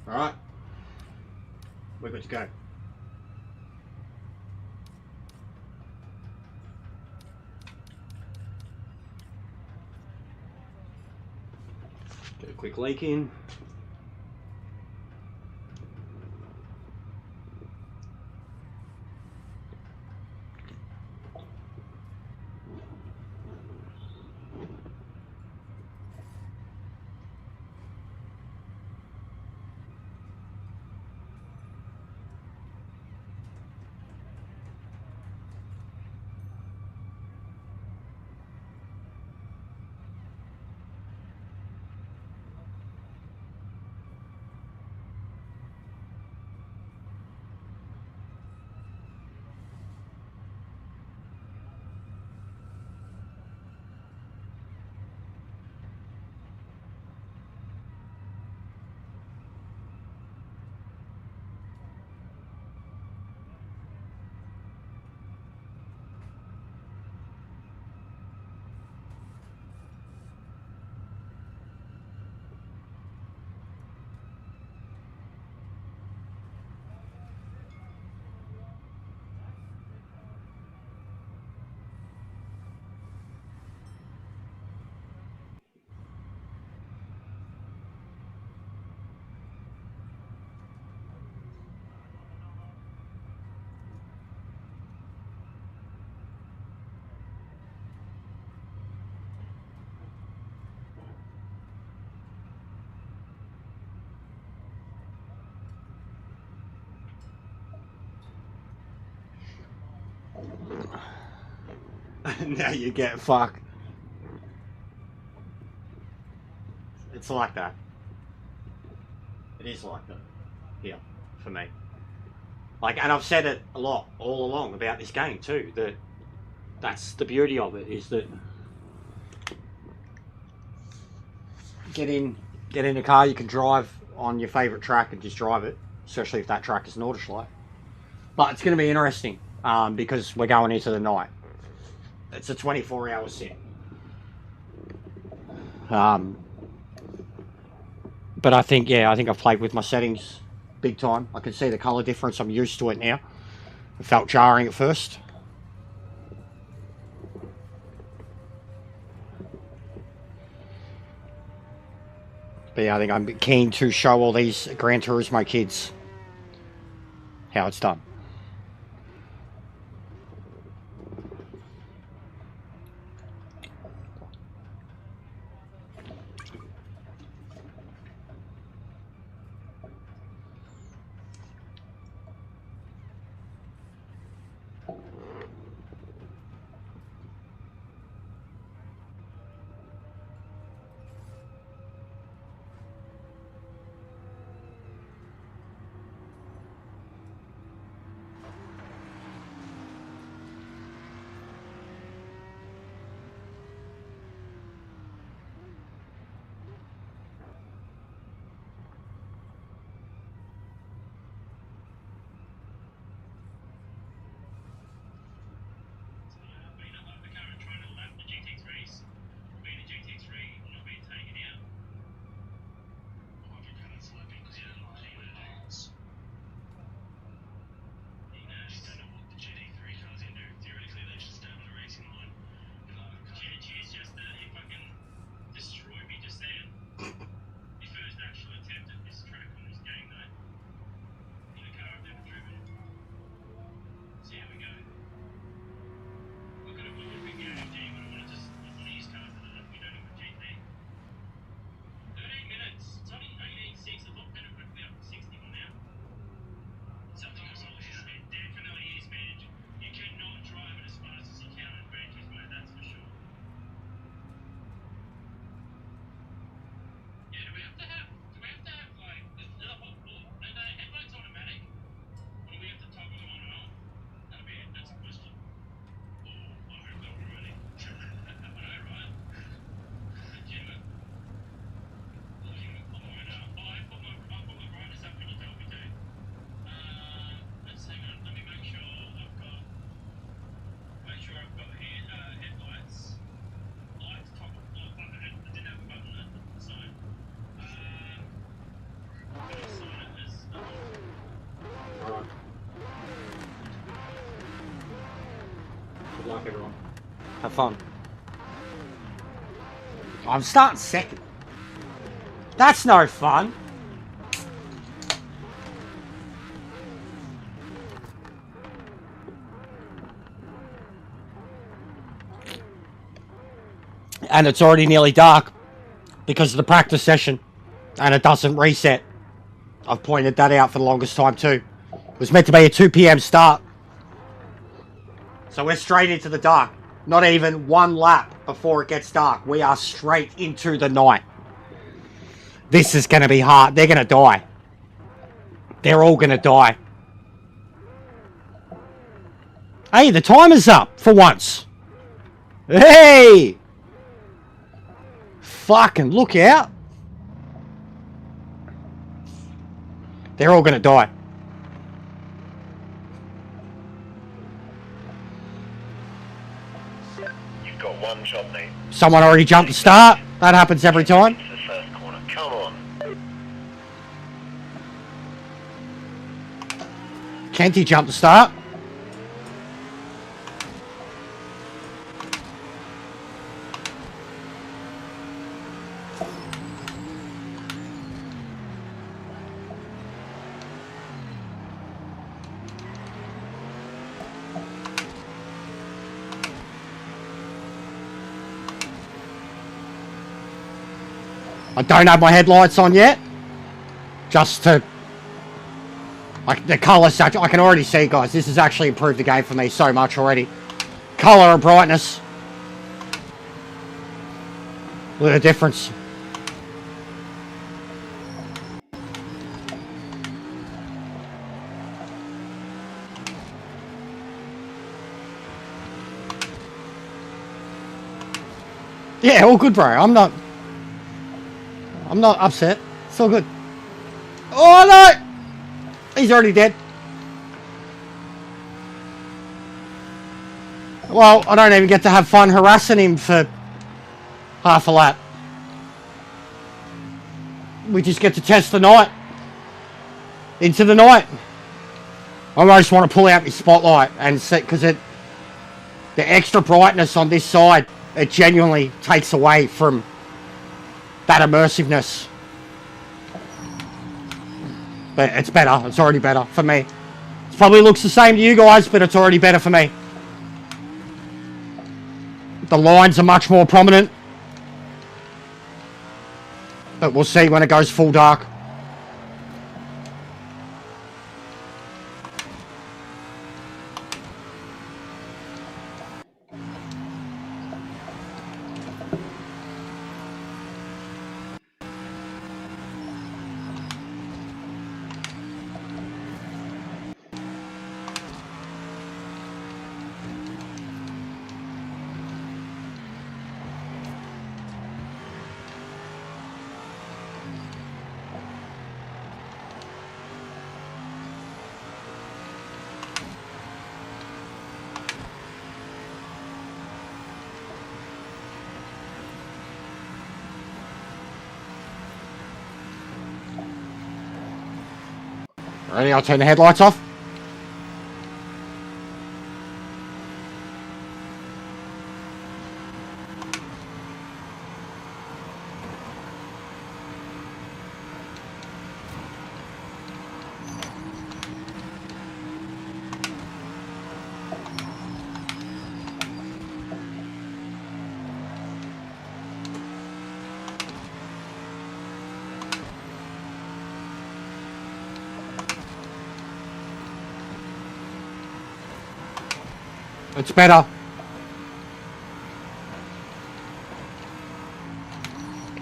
Speaker 2: Alright, we're good to go. Get a quick leak in. Now you get fucked. It's like that. It is like that. Here, for me. Like, and I've said it a lot all along about this game too, that that's the beauty of it, is that get Get in a car, you can drive on your favourite track and just drive it, especially if that track is Nordschleife. But it's going to be interesting because we're going into the night. It's a 24-hour sim. But I think I've played with my settings big time. I can see the colour difference. I'm used to it now. It felt jarring at first. But yeah, I think I'm keen to show all these Gran Turismo kids how it's done. Good luck, everyone. Have fun. I'm starting second. That's no fun. And it's already nearly dark because of the practice session, and it doesn't reset. I've pointed that out for the longest time too. It was meant to be a 2 PM start. So we're straight into the dark. Not even one lap before it gets dark. We are straight into the night. This is going to be hard. They're going to die. They're all going to die. Hey, the timer's up for once. Hey! Fucking look out. They're all going to die.
Speaker 3: You've got one job, mate.
Speaker 2: Someone already jumped the start. That happens every time.
Speaker 3: To the first corner. Come on.
Speaker 2: Kenty jumped the start. I don't have my headlights on yet. Just to... the colour saturation. I can already see, guys. This has actually improved the game for me so much already. Colour and brightness. Look at the difference. Yeah, all good, bro. I'm not... I'm not upset. It's all good. Oh no! He's already dead. Well, I don't even get to have fun harassing him for half a lap. We just get to test the night. Into the night. I almost want to pull out my spotlight and set, because the extra brightness on this side, it genuinely takes away from that immersiveness. But it's better. It's already better for me. It probably looks the same to you guys, but it's already better for me. The lines are much more prominent. But we'll see when it goes full dark. Ready? I'll turn the headlights off. It's better.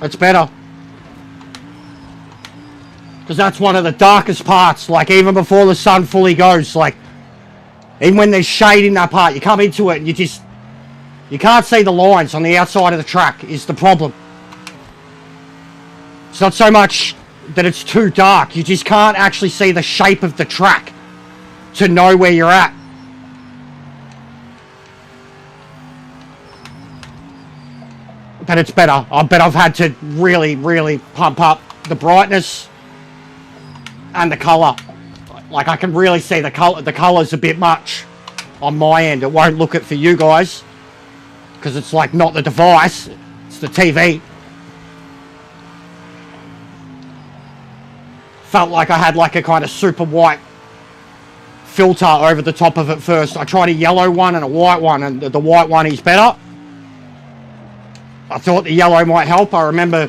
Speaker 2: It's better. Because that's one of the darkest parts, like even before the sun fully goes, like even when there's shade in that part, you come into it and you can't see the lines on the outside of the track is the problem. It's not so much that it's too dark, you just can't actually see the shape of the track to know where you're at. But it's better. I bet I've had to really, really pump up the brightness and the colour. Like I can really see the colour. The colour's a bit much on my end. It won't look it for you guys because it's like not the device, it's the TV. Felt like I had like a kind of super white filter over the top of it first. I tried a yellow one and a white one, and the white one is better. I thought the yellow might help. I remember,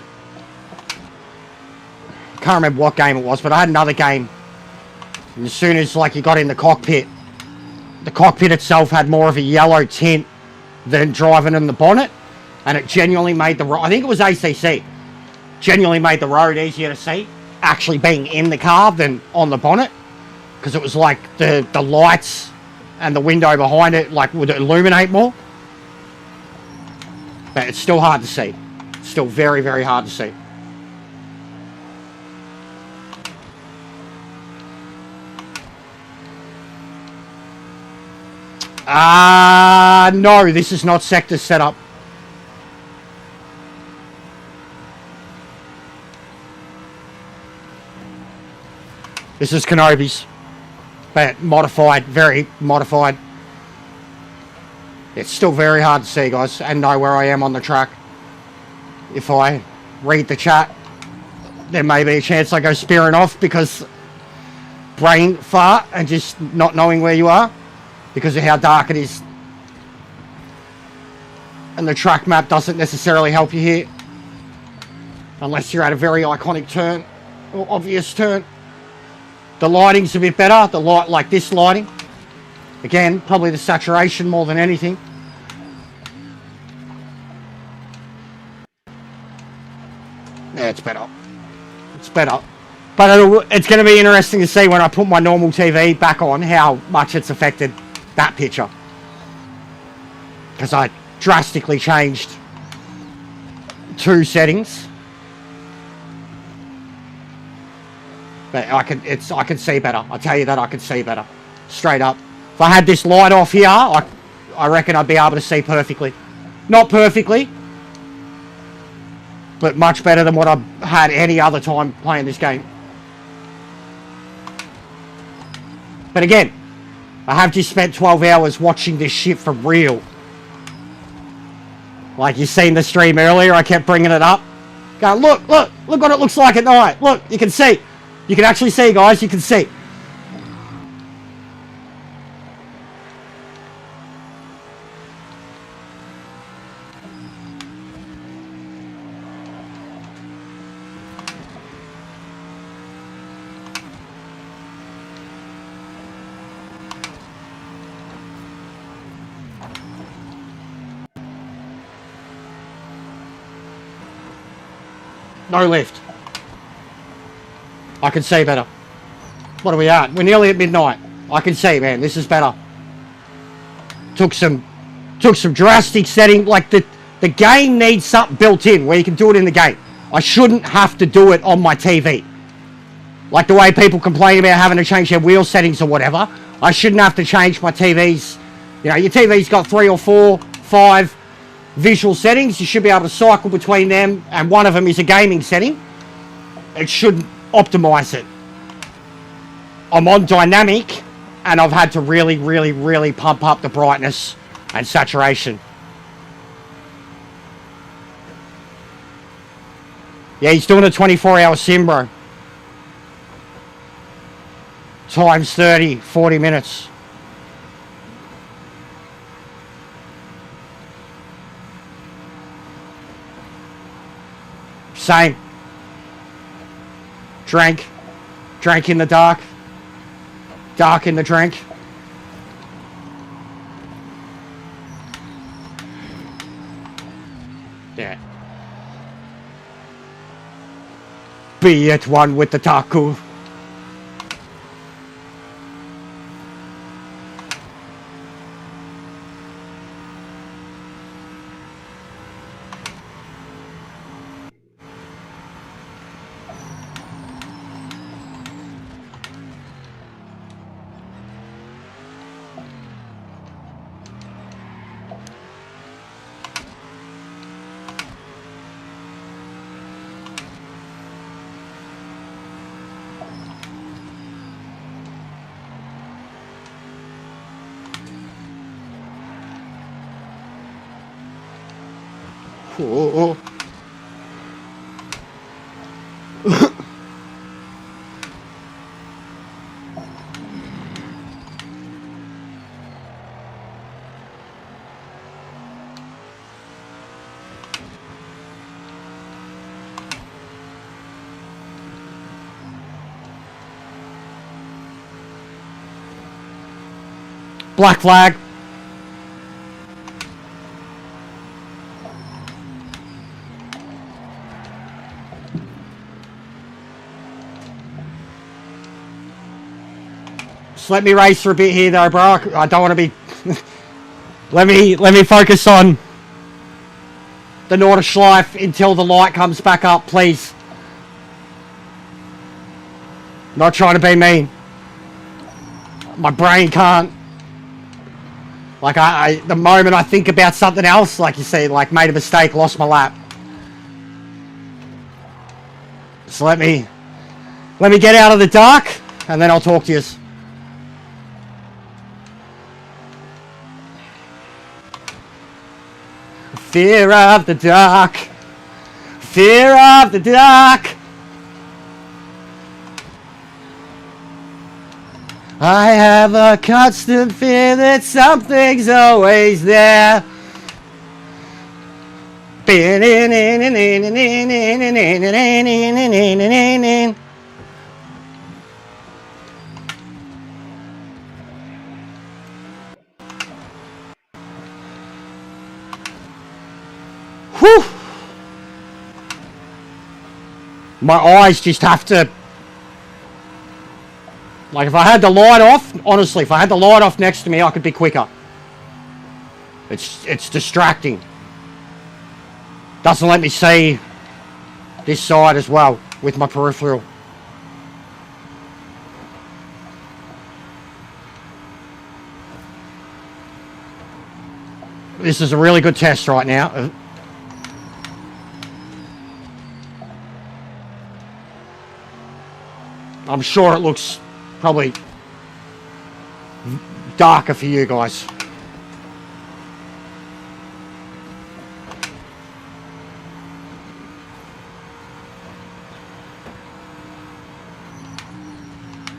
Speaker 2: can't remember what game it was, but I had another game. And as soon as like you got in the cockpit itself had more of a yellow tint than driving in the bonnet, and it genuinely made the road, I think it was ACC, genuinely made the road easier to see, actually being in the car than on the bonnet, because it was like the lights and the window behind it like would illuminate more. But it's still hard to see. Still very, very hard to see. No, this is not sector setup. This is Kenobi's. But modified, very modified. It's still very hard to see, guys, and know where I am on the track. If I read the chat, there may be a chance I go spearing off because brain fart and just not knowing where you are because of how dark it is. And the track map doesn't necessarily help you here unless you're at a very iconic turn or obvious turn. The lighting's a bit better, the light like this lighting. Again, probably the saturation more than anything. Yeah, it's better. It's better. But it's going to be interesting to see when I put my normal TV back on how much it's affected that picture. Because I drastically changed 2 settings But I can see better. I tell you that I can see better. Straight up. If I had this light off here, I reckon I'd be able to see perfectly. Not perfectly, but much better than what I've had any other time playing this game. But again, I have just spent 12 hours watching this shit for real. Like you seen the stream earlier, I kept bringing it up. Going, look what it looks like at night. Look, you can see. You can actually see, guys, you can see. No lift. I can see better. What are we at? We're nearly at midnight. I can see, man. This is better. Took some drastic setting. Like the game needs something built in where you can do it in the game. I shouldn't have to do it on my TV. Like the way people complain about having to change their wheel settings or whatever. I shouldn't have to change my TV's. You know, your TV's got 3 or 4, 5 visual settings. You should be able to cycle between them, and one of them is a gaming setting. It should optimize it. I'm on dynamic, and I've had to really pump up the brightness and saturation. Yeah, he's doing a 24-hour sim, bro. Times 30, 40 minutes. Same. Drank in the dark. Dark in the drink. Yeah. Be at one with the taku. Oh. Black flag. Just let me race for a bit here though, bro. I don't want to be... let me focus on the Nordschleife until the light comes back up, please. Not trying to be mean. My brain can't. Like the moment I think about something else, like you see, like made a mistake, lost my lap. So let me get out of the dark, and then I'll talk to you. Fear of the dark. Fear of the dark. I have a constant fear that something's always there. Whew. My eyes just have to... Like, if I had the light off, honestly, if I had the light off next to me, I could be quicker. It's distracting. Doesn't let me see this side as well with my peripheral. This is a really good test right now. I'm sure it looks probably darker for you guys.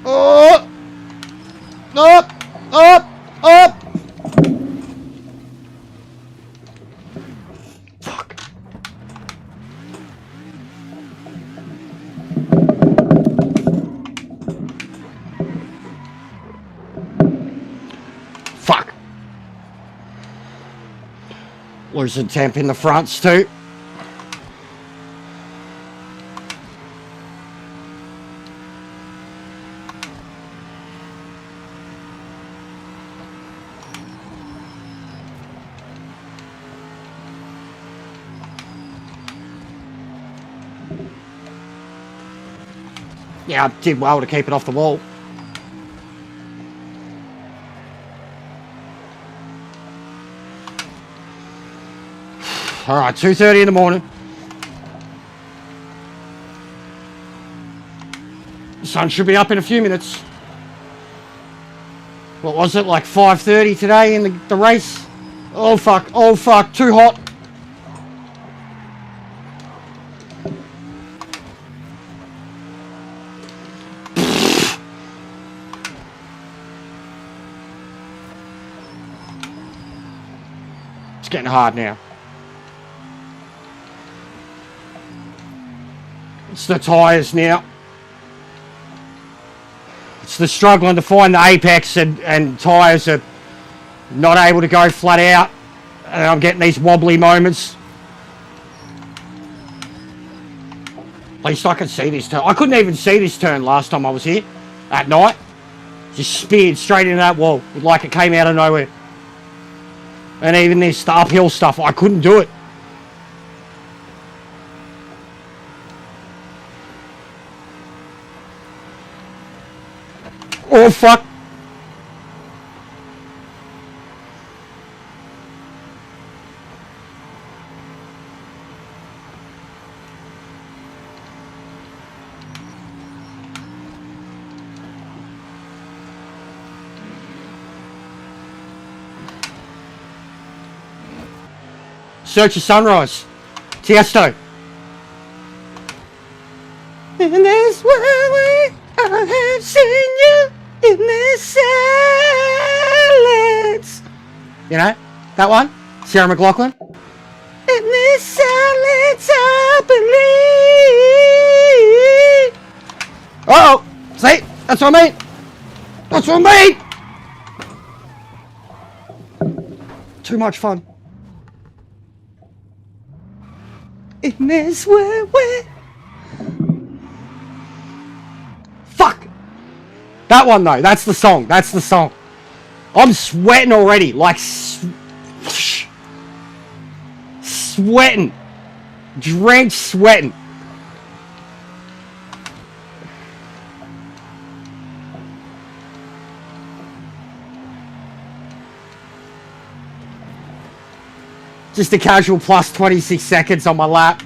Speaker 2: Oh! Up! Up! Up! Fuck. Fuck. Losing temp in the fronts too. Yeah, I did well to keep it off the wall. All right, 2:30 in the morning. The sun should be up in a few minutes. What was it, like 5:30 today in the race? Oh fuck, too hot. It's getting hard now. It's the tyres now. It's the struggling to find the apex and tyres are not able to go flat out. And I'm getting these wobbly moments. At least I can see this turn. I couldn't even see this turn last time I was here at night. Just speared straight into that wall like it came out of nowhere. And even this, the uphill stuff, I couldn't do it. Oh, fuck. Search of Sunrise. Tiesto. In this way, I have seen you in this silence. You know, that one? Sarah McLachlan. In this silence, I believe. Uh-oh. See? That's what I mean. That's what I mean. Too much fun. In this way. Fuck! That one though, that's the song, that's the song. I'm sweating already, like sweating. Drenched sweating. Just a casual plus 26 seconds on my lap.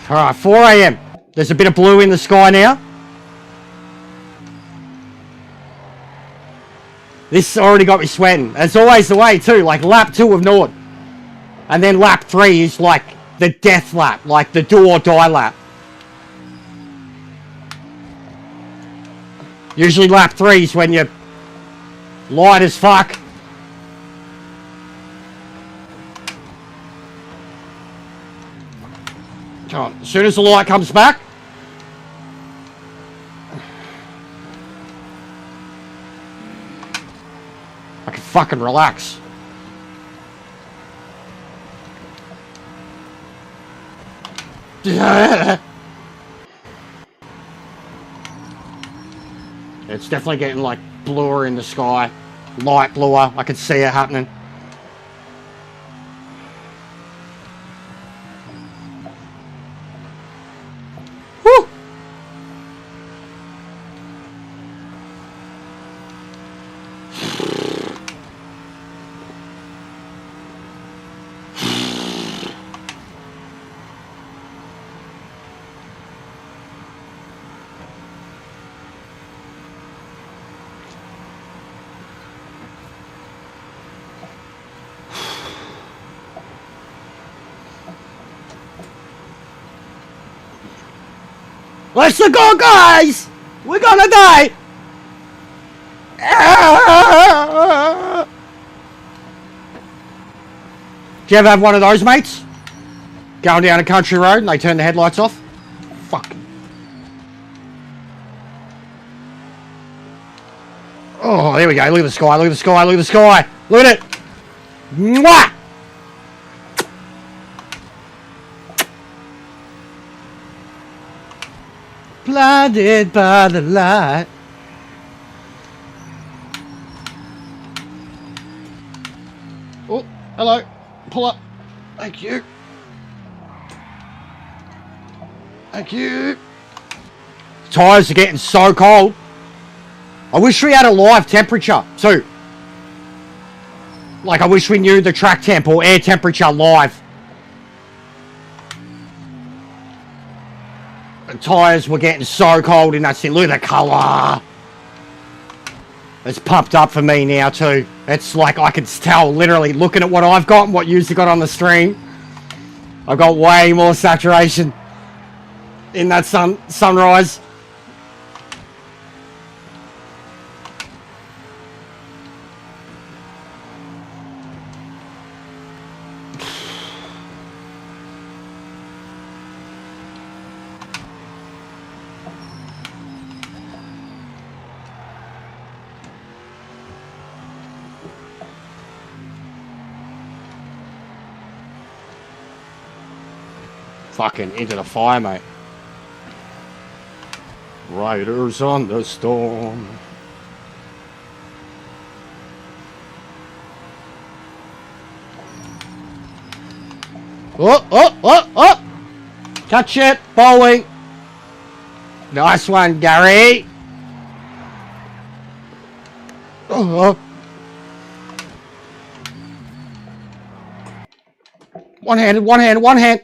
Speaker 2: Alright, 4 AM. There's a bit of blue in the sky now. This already got me sweating. That's always the way too, like lap 2 of Nord. And then lap 3 is like the death lap, like the do or die lap. Usually lap 3 is when you're light as fuck. Come on, as soon as the light comes back. I can fucking relax. It's definitely getting like bluer in the sky. Light bluer. I can see it happening. Woo! Let's go, guys! We're gonna die! Do you ever have one of those, mates? Going down a country road and they turn the headlights off? Fuck. Oh, there we go. Look at the sky, look at the sky, look at the sky. Look at it. Mwah! Blinded by the light. Oh, hello. Pull up. Thank you. Thank you. Tyres are getting so cold. I wish we had a live temperature too. Like, I wish we knew the track temp or air temperature live. The tyres were getting so cold in that thing. Look at the colour. It's pumped up for me now too. It's like I can tell literally looking at what I've got and what you've got on the stream. I've got way more saturation in that sunrise. Fucking into the fire, mate. Riders on the storm. Oh, oh, oh, oh! Catch it, bowling. Nice one, Gary. Oh, oh. One-handed, one-handed, one-hand.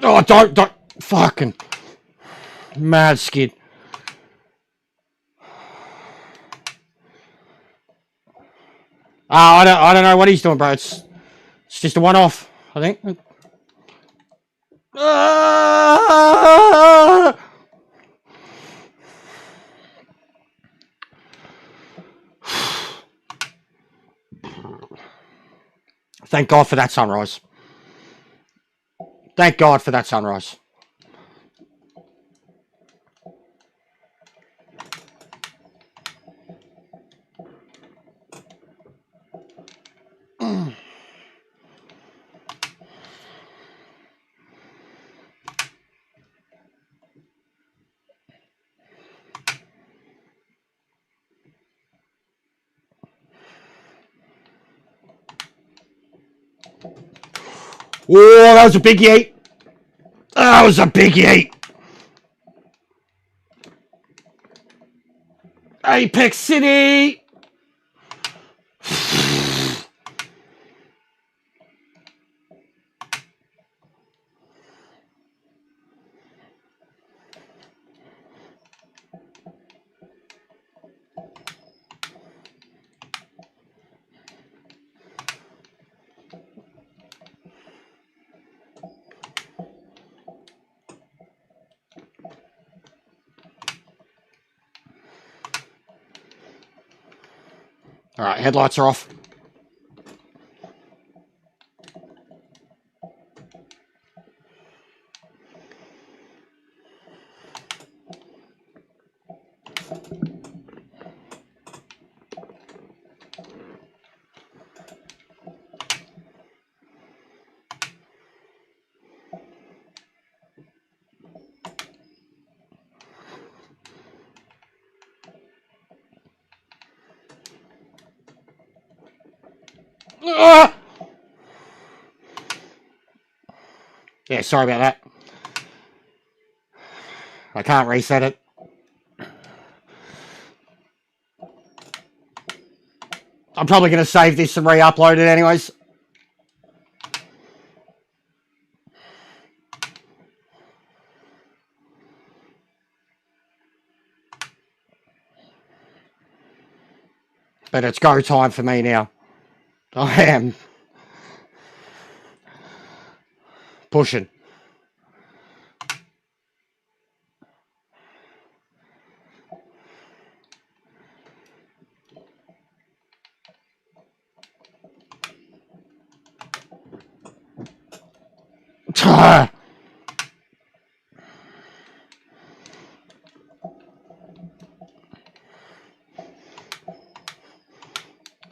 Speaker 2: Oh, don't, fucking mad skid. I don't know what he's doing, bro. It's just a one-off, I think. Thank God for that sunrise. Thank God for that sunrise. Oh, that was a big yeet. That was a big yeet. Apex City. All right, headlights are off. Ah! Yeah, sorry about that. I can't reset it. I'm probably going to save this and re-upload it anyways. But it's go time for me now. I am pushing.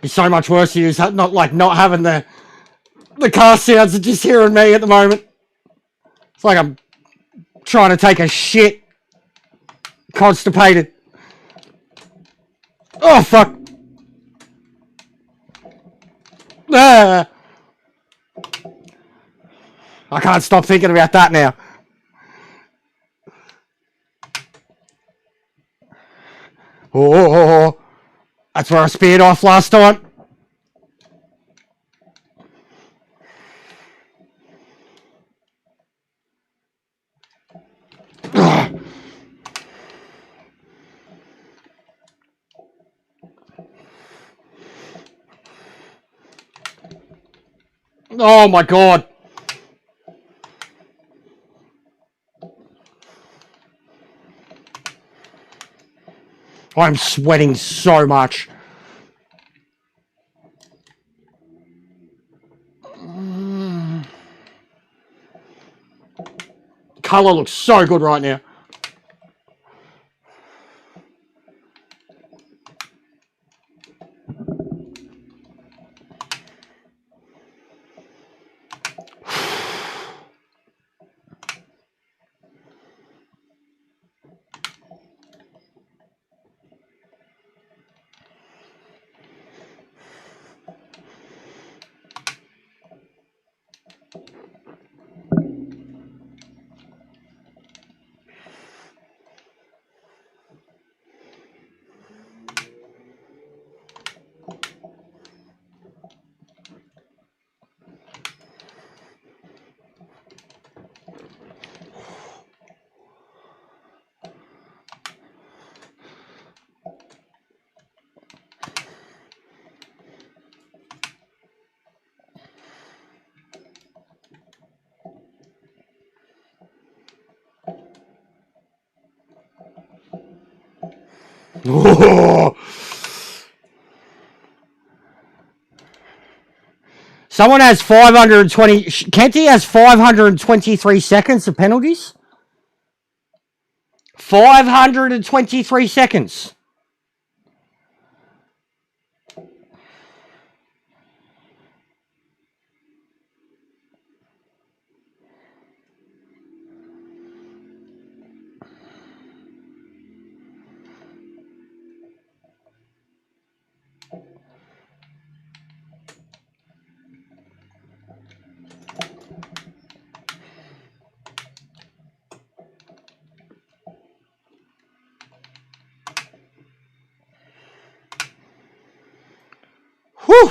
Speaker 2: It's so much worse to use not having the car sounds and just hearing me at the moment. It's like I'm trying to take a shit. Constipated. Oh fuck. Ah. I can't stop thinking about that now. Oh, that's where I speared off last time. Oh my god. I'm sweating so much. Color looks so good right now. Oh. Someone has 520. Kenty has 523 seconds of penalties. 523 seconds. Whew.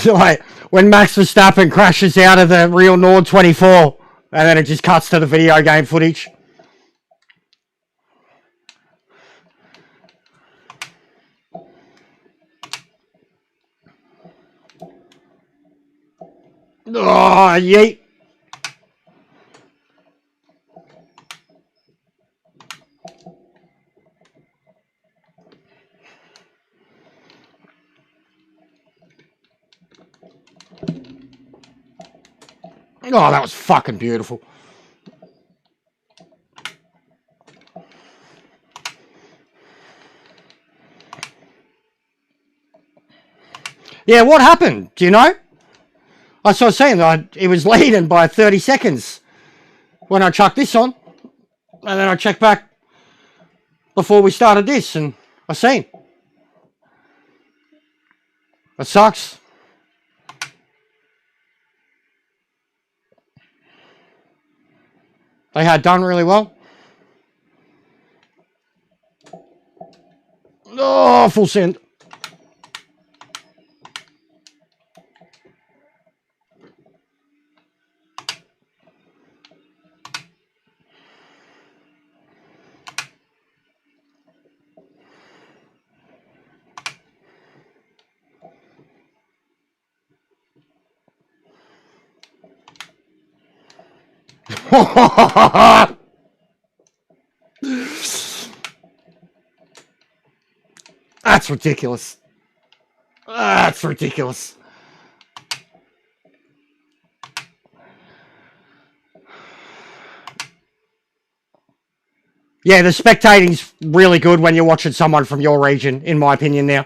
Speaker 2: Like when Max Verstappen crashes out of the real N24 and then it just cuts to the video game footage. Oh, yeet. Oh, that was fucking beautiful. Yeah, what happened? Do you know? I saw saying that it was leading by 30 seconds when I chucked this on. And then I checked back before we started this and I seen. It sucks. They had done really well. Oh, full send. That's ridiculous. That's ridiculous. Yeah, the spectating's really good when you're watching someone from your region, in my opinion now.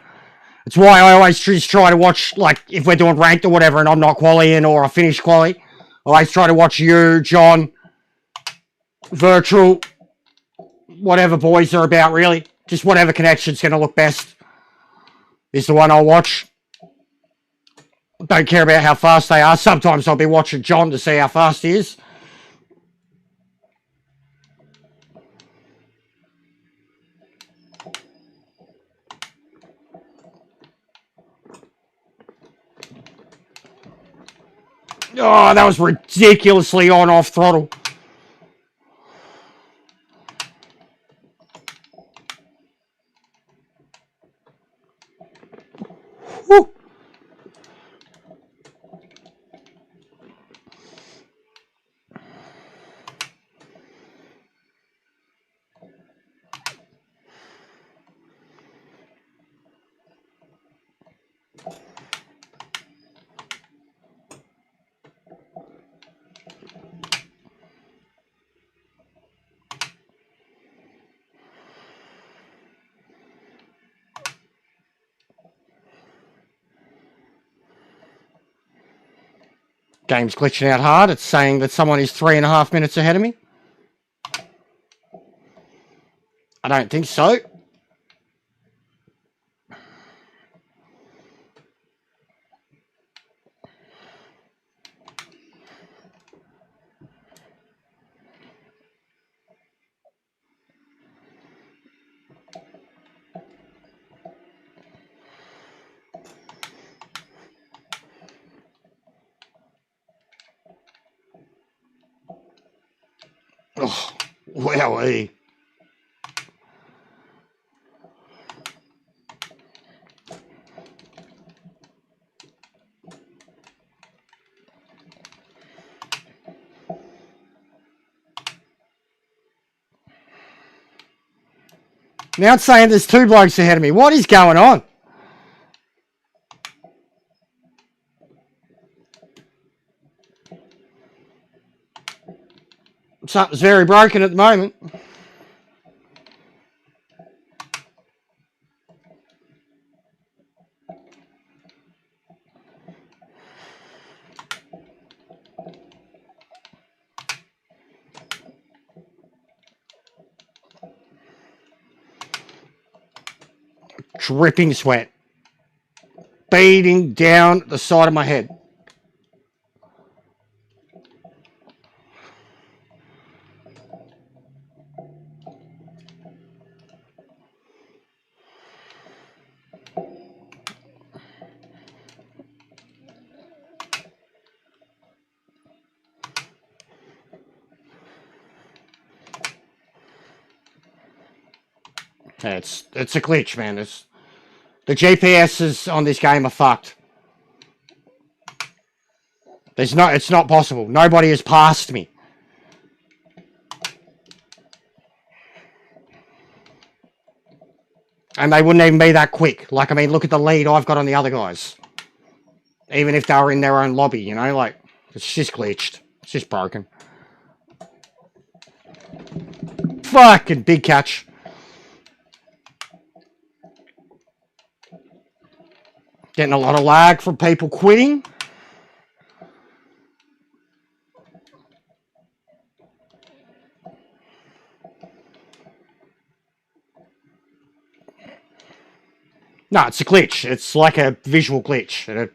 Speaker 2: It's why I always just try to watch, like, if we're doing ranked or whatever and I'm not qualying or I finish quali, I always try to watch you, John, Virtual, whatever boys are about, really. Just whatever connection's going to look best is the one I'll watch. Don't care about how fast they are. Sometimes I'll be watching John to see how fast he is. Oh, that was ridiculously on-off throttle. Woo. Game's glitching out hard. It's saying that someone is 3.5 minutes ahead of me. I don't think so. Oh, wowee. Now it's saying there's two blokes ahead of me. What is going on? Something's very broken at the moment. Dripping sweat. Beating down the side of my head. Yeah, it's a glitch, man. The GPSs on this game are fucked. It's not possible. Nobody has passed me. And they wouldn't even be that quick. Like, I mean, look at the lead I've got on the other guys. Even if they were in their own lobby, you know, like, it's just glitched. It's just broken. Fucking big catch. Getting a lot of lag from people quitting. No, it's a glitch. It's like a visual glitch.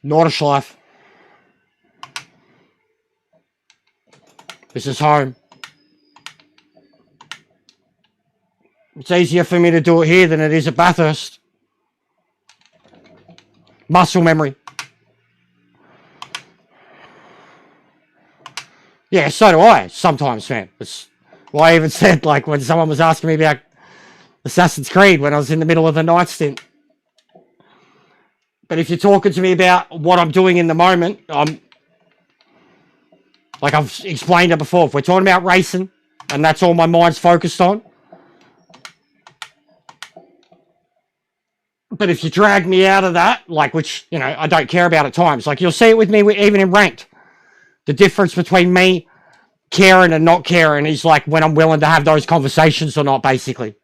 Speaker 2: Nordschleife. This is home. It's easier for me to do it here than it is at Bathurst. Muscle memory. Yeah, so do I, sometimes, man. It's why I even said, like, when someone was asking me about Assassin's Creed when I was in the middle of the night stint. But if you're talking to me about what I'm doing in the moment, like I've explained it before, if we're talking about racing, and that's all my mind's focused on. But if you drag me out of that, like, which, you know, I don't care about at times. Like, you'll see it with me even in ranked. The difference between me caring and not caring is, like, when I'm willing to have those conversations or not, basically.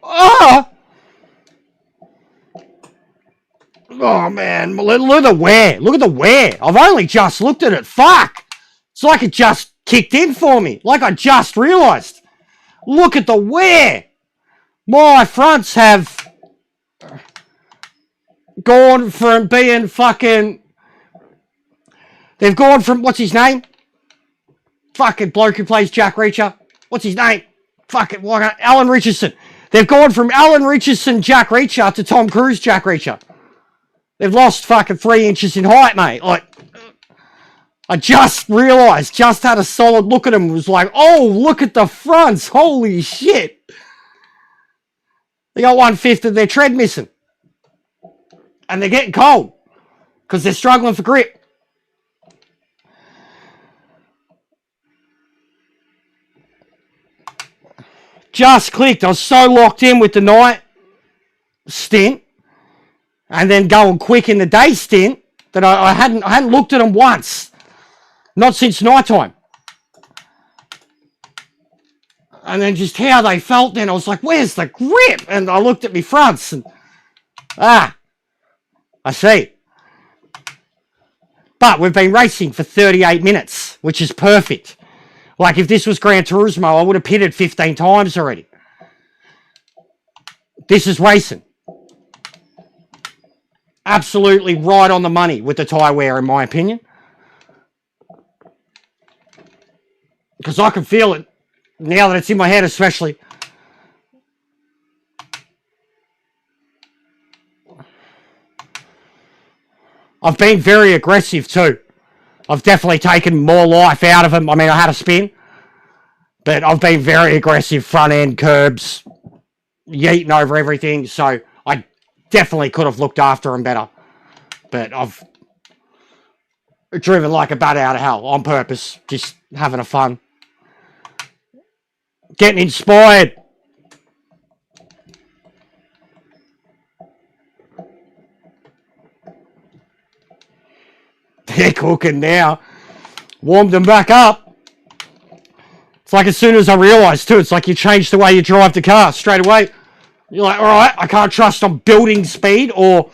Speaker 2: Oh! Oh, man. Look at the wear. Look at the wear. I've only just looked at it. Fuck. It's like it just kicked in for me. Like I just realised. Look at the wear. My fronts have gone from being fucking... They've gone from... What's his name? Fucking bloke who plays Jack Reacher. What's his name? Fucking... Alan Richardson. They've gone from Alan Richardson Jack Reacher to Tom Cruise Jack Reacher. They've lost fucking 3 inches in height, mate. Like, I just realised, just had a solid look at him, was like, oh, look at the fronts. Holy shit. They got 1/5 of their tread missing. And they're getting cold because they're struggling for grip. Just clicked. I was so locked in with the night stint and then going quick in the day stint that I hadn't looked at them once. Not since nighttime. And then just how they felt then, I was like, where's the grip? And I looked at my fronts and, I see. But we've been racing for 38 minutes, which is perfect. Like, if this was Gran Turismo, I would have pitted 15 times already. This is racing. Absolutely right on the money with the tyre wear, in my opinion. Because I can feel it Now that it's in my head, especially. I've been very aggressive too. I've definitely taken more life out of him. I mean, I had a spin, but I've been very aggressive, front end, curbs, yeeting over everything. So I definitely could have looked after him better. But I've driven like a bat out of hell on purpose, just having a fun. Getting inspired. They're cooking now. Warmed them back up. It's like as soon as I realised too, it's like you change the way you drive the car straight away. You're like, all right, I can't trust on building speed or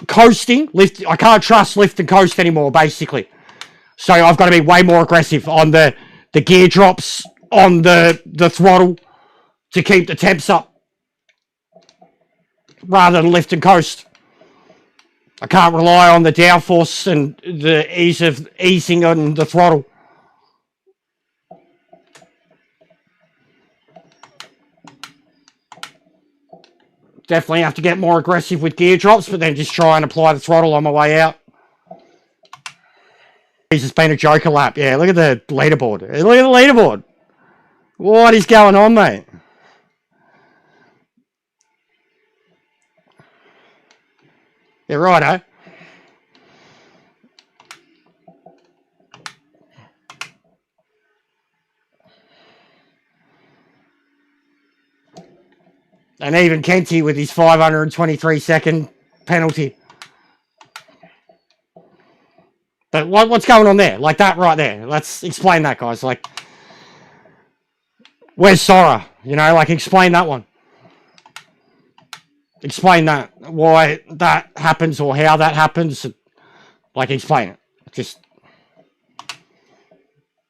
Speaker 2: coasting. I can't trust lift and coast anymore, basically. So I've got to be way more aggressive on the gear drops, on the throttle to keep the temps up rather than lift and coast. I can't rely on the downforce and the ease of easing on the throttle. Definitely have to get more aggressive with gear drops, but then just try and apply the throttle on my way out. It's been a joker lap. Yeah, look at the leaderboard. Look at the leaderboard. What is going on, mate? Yeah, righto. And even Kenty with his 523-second penalty. But what's going on there? Like that right there. Let's explain that, guys. Like, where's Sora? You know, like, explain that one. Explain that. Why that happens or how that happens. Like, explain it. Just...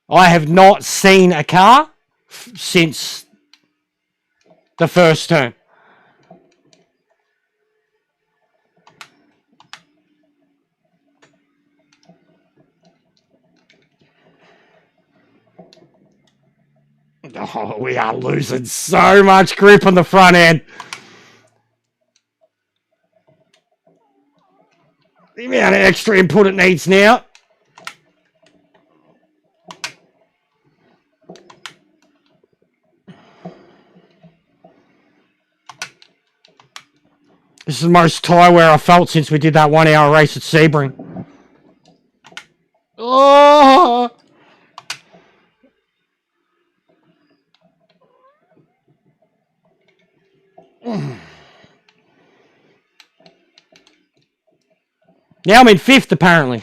Speaker 2: I have not seen a car since the first turn. Oh, we are losing so much grip on the front end. The amount of extra input it needs now. This is the most tyre wear I felt since we did that 1 hour race at Sebring. Oh! Now I'm in 5th, apparently.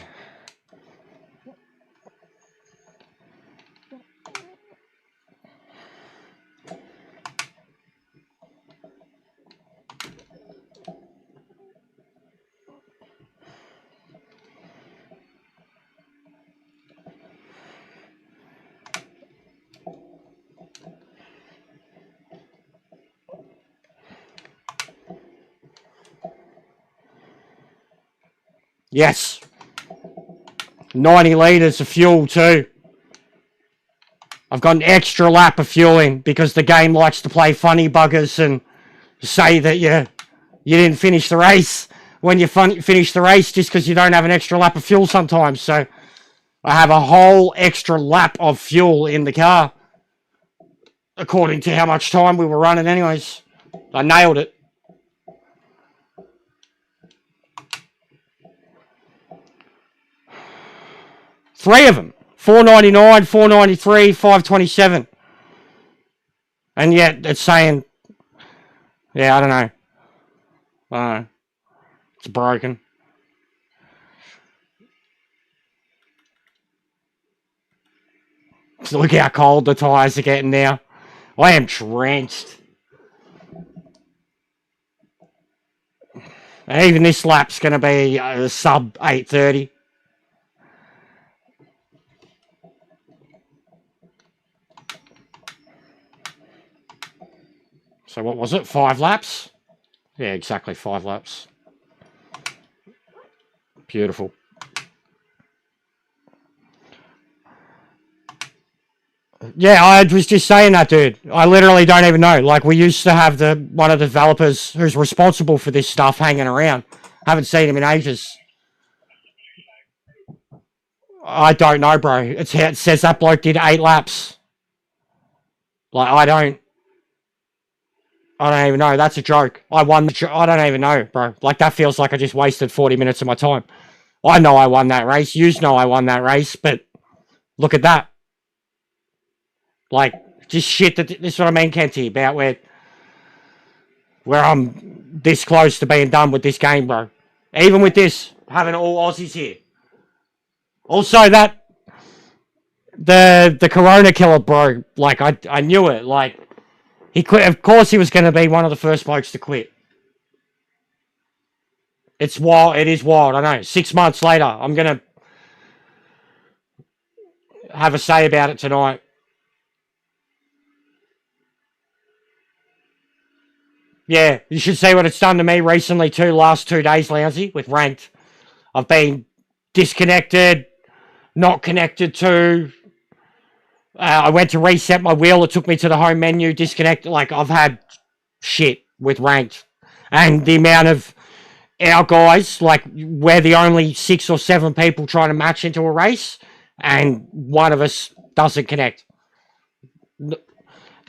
Speaker 2: Yes. 90 litres of fuel too. I've got an extra lap of fueling because the game likes to play funny buggers and say that you didn't finish the race when you finish the race just because you don't have an extra lap of fuel sometimes. So I have a whole extra lap of fuel in the car according to how much time we were running anyways. I nailed it. Three of them. 499, 493, 527. And yet it's saying, yeah, I don't know. I don't know. It's broken. So look how cold the tyres are getting now. I am drenched. And even this lap's going to be sub 8:30. So what was it? 5 laps? Yeah, exactly 5 laps. Beautiful. Yeah, I was just saying that, dude. I literally don't even know. Like, we used to have one of the developers who's responsible for this stuff hanging around. Haven't seen him in ages. I don't know, bro. It says that bloke did 8 laps. Like, I don't even know. That's a joke. I won. I don't even know, bro. Like, that feels like I just wasted 40 minutes of my time. I know I won that race. You know I won that race, but look at that. Like, just shit. This is what I mean, Kenty, about where I'm this close to being done with this game, bro. Even with this, having all Aussies here. Also, the Corona killer, bro. Like, I knew it. Like, he quit. Of course, he was going to be one of the first blokes to quit. It's wild. It is wild. I know. 6 months later, I'm going to have a say about it tonight. Yeah, you should see what it's done to me recently too. Last 2 days, Lousy, with ranked. I've been disconnected, not connected to. I went to reset my wheel. It took me to the home menu, disconnected. Like, I've had shit with ranked. And the amount of our guys, like, we're the only 6 or 7 people trying to match into a race, and one of us doesn't connect. The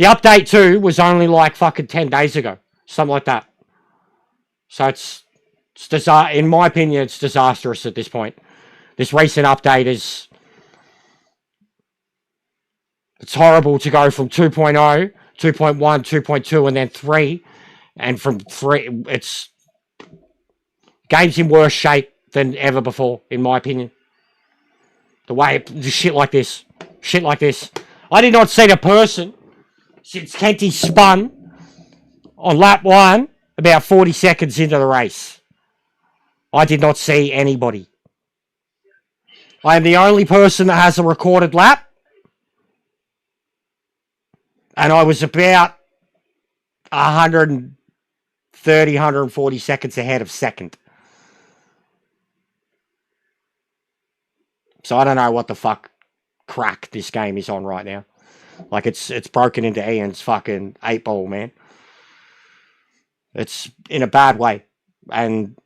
Speaker 2: update too was only like fucking 10 days ago. Something like that. So it's in my opinion, it's disastrous at this point. This recent update is... It's horrible to go from 2.0, 2.1, 2.2, and then 3. And from 3, it's... Game's in worse shape than ever before, in my opinion. The way... Shit like this. Shit like this. I did not see a person since Kenty spun on lap 1 about 40 seconds into the race. I did not see anybody. I am the only person that has a recorded lap. And I was about 130, 140 seconds ahead of second. So I don't know what the fuck crack this game is on right now. Like, it's broken into Ian's fucking 8-ball, man. It's in a bad way. And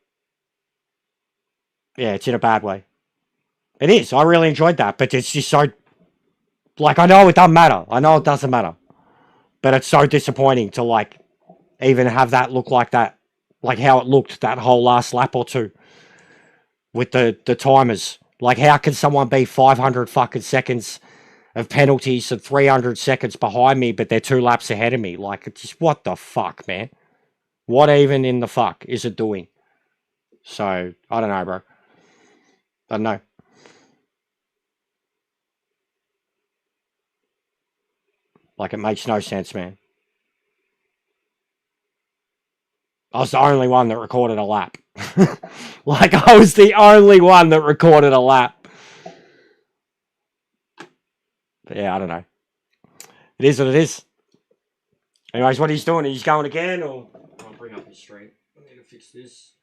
Speaker 2: yeah, it's in a bad way. It is. I really enjoyed that. But it's just so... Like, I know it doesn't matter. I know it doesn't matter. But it's so disappointing to, like, even have that look like that. Like how it looked that whole last lap or two. With the timers. Like, how can someone be 500 fucking seconds of penalties and 300 seconds behind me, but they're 2 laps ahead of me? Like, it's just, what the fuck, man? What even in the fuck is it doing? So, I don't know, bro. I don't know. Like, it makes no sense, man. I was the only one that recorded a lap. Like, I was the only one that recorded a lap. But yeah, I don't know. It is what it is. Anyways, what he's doing, he's going again, or... I'll bring up his stream. I need to fix this.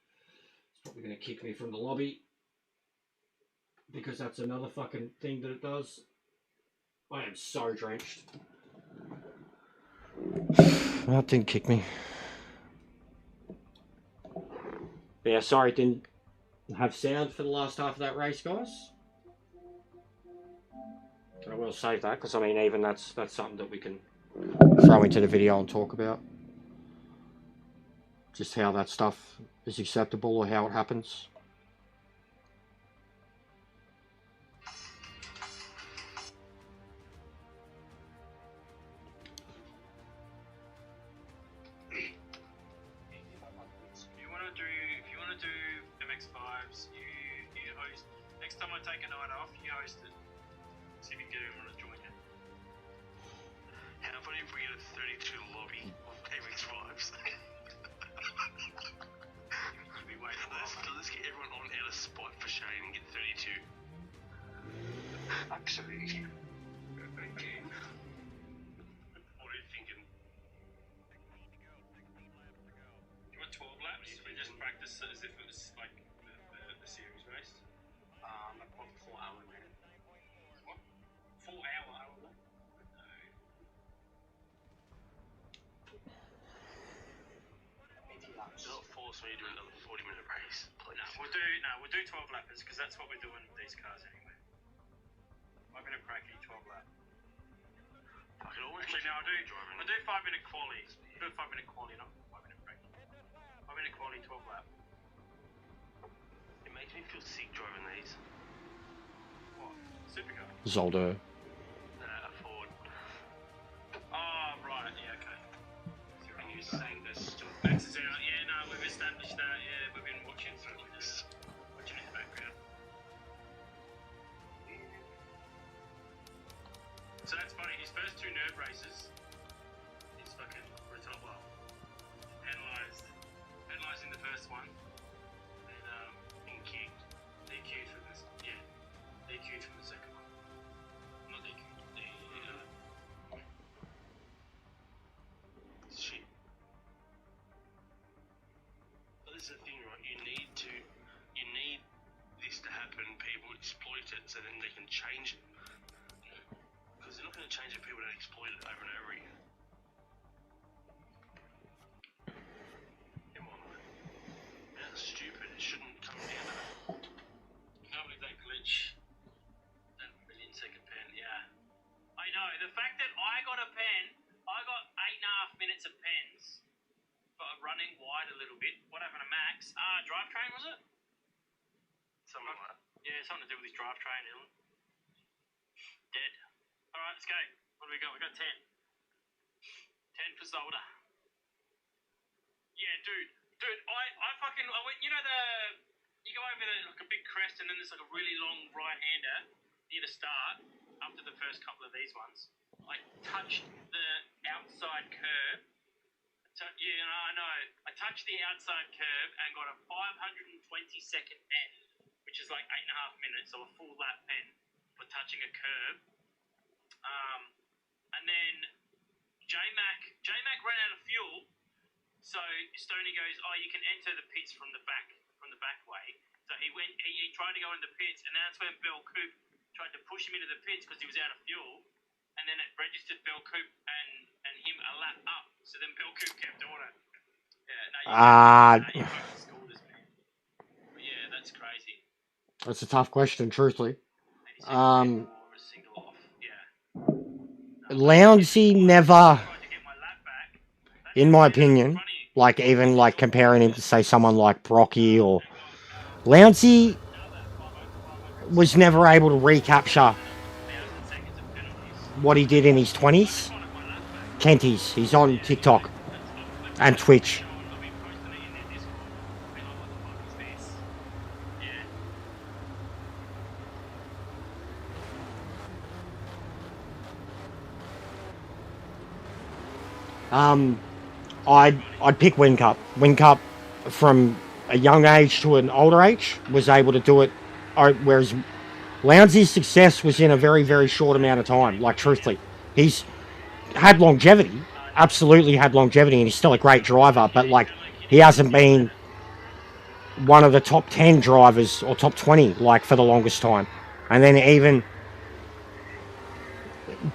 Speaker 2: It's probably going to kick me from the lobby. Because that's another fucking thing that it does. I am so drenched. That didn't kick me. But yeah, sorry, didn't have sound for the last half of that race, guys. But I will save that, because I mean, even that's something that we can throw into the video and talk about. Just how that stuff is acceptable or how it happens.
Speaker 4: If you want to do MX5s, you host. Next time I take a night off, you host it. See if you can get everyone to join you.
Speaker 3: How funny if we get a 32 lobby of MX5s?
Speaker 4: You'll be waiting a while.
Speaker 3: Let's get everyone on out of spot for Shane and get 32.
Speaker 5: Actually, okay.
Speaker 3: What are you thinking?
Speaker 4: You want 12 laps? We just practice as if it was like the series race.
Speaker 5: Like 1 4 hour, man.
Speaker 4: What? 4 hour?
Speaker 3: course when you do another 40-minute race, please.
Speaker 4: We'll do 12 lappers because that's what we're doing with these cars anyway. 5 minute cracky, 12 lap.
Speaker 3: Fucking always
Speaker 4: Actually, no, I'll
Speaker 3: driving.
Speaker 4: do 5 minute quali. We'll do 5 minute quali, not 5 minute cracky. 5 minute quali, 12 lap.
Speaker 3: It makes me feel sick driving these.
Speaker 4: What? Supercar?
Speaker 2: Zolder.
Speaker 3: A Ford.
Speaker 4: Oh, right, yeah, okay.
Speaker 5: And you're saying this still
Speaker 4: Max is out, yeah, no, we've established that, yeah, we've been watching, so we're just watching in the background. So that's funny, his first 2 nerve races, he's fucking retired, well, penalised in the first one, and kicked, DQ'd from this, yeah, DQ'd from the second one. Not DQ'd,
Speaker 3: Shit. But this is the thing, right? You need this to happen. People exploit it so then they can change it. Because they're not going to change it. People don't exploit it over and over again. Come on, man. That's stupid. It shouldn't come down to that.
Speaker 4: I can't believe that glitch. That million-second pen, yeah. I know, the fact that I got a pen, I got 8.5 minutes of pens. But running wide a little bit. What happened to Max? Drivetrain, was it?
Speaker 3: Something like that.
Speaker 4: Yeah, something to do with his drivetrain, Dylan. Dead. Alright, let's go. What do we got? We got 10. 10 for Zolder. Yeah, dude, I went, you know you go over like a big crest and then there's like a really long right-hander near the start, after the first couple of these ones. I touched the outside curb. Yeah, I know. I touched the outside curb and got a 520-second pen, which is like 8.5 minutes, so a full lap pen for touching a curb. And then J-Mac ran out of fuel, so Stoney goes, "Oh, you can enter the pits from the back way." So he tried to go into the pits, and that's when Bell Coop tried to push him into the pits because he was out of fuel, and then it registered Bell Coop and him a lap up. So then Bell Coop kept on it. Yeah, you fucking scored us, man. But yeah, that's crazy.
Speaker 2: That's a tough question, truthfully.
Speaker 4: A single off, yeah.
Speaker 2: Lounsey never, in my opinion, like even like comparing him to say someone like Brocky or Lounsey was never able to recapture what he did in his 20s. Kenties, he's on TikTok and Twitch. I'd pick Win Cup. Win Cup from a young age to an older age was able to do it, whereas Lounsey's success was in a very, very short amount of time. Like, truthfully, he's had longevity, absolutely had longevity, and he's still a great driver, but like, he hasn't been one of the top 10 drivers or top 20 like for the longest time. And then even